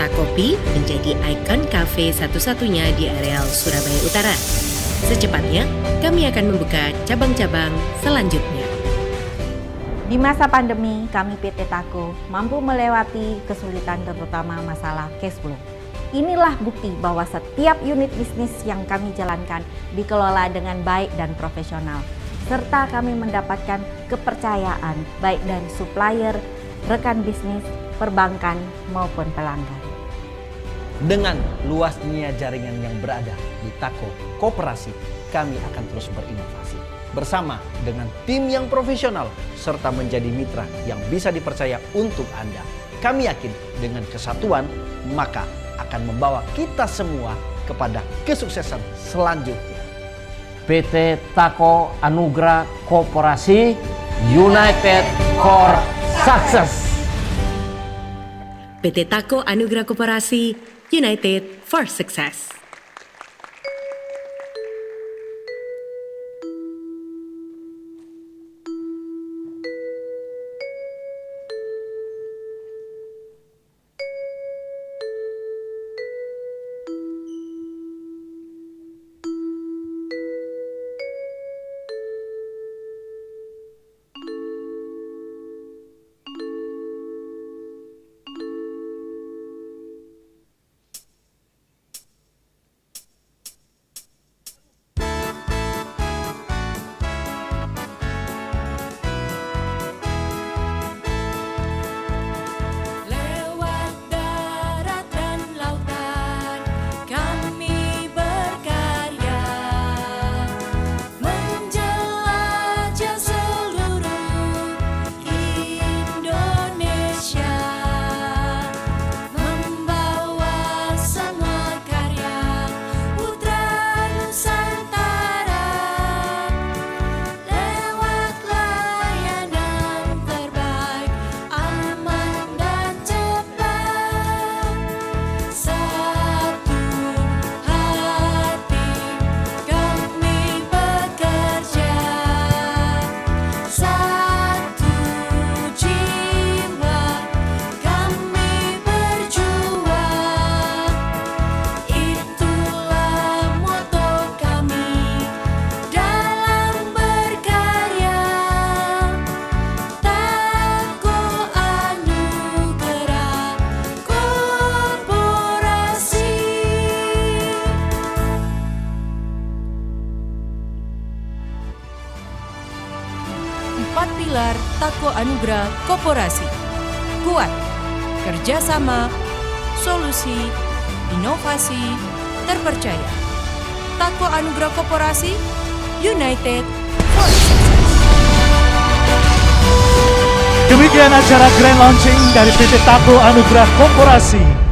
Takopi menjadi ikon kafe satu-satunya di areal Surabaya Utara. Secepatnya, kami akan membuka cabang-cabang selanjutnya. Di masa pandemi, kami PT Tako mampu melewati kesulitan terutama masalah cash flow. Inilah bukti bahwa setiap unit bisnis yang kami jalankan dikelola dengan baik dan profesional, serta kami mendapatkan kepercayaan baik dari supplier, rekan bisnis, perbankan maupun pelanggan. Dengan luasnya jaringan yang berada di Tako Koperasi, kami akan terus berinovasi bersama dengan tim yang profesional serta menjadi mitra yang bisa dipercaya untuk Anda. Kami yakin dengan kesatuan maka akan membawa kita semua kepada kesuksesan selanjutnya. PT Tako Anugrah Koperasi United for Success. PT Tako Anugrah Koperasi United for Success. pilar Tako Anugrah Koperasi. Kuat, kerjasama, solusi, inovasi, terpercaya. Tako Anugrah Koperasi, United for Success. Demikian acara grand launching dari PT Tako Anugrah Koperasi.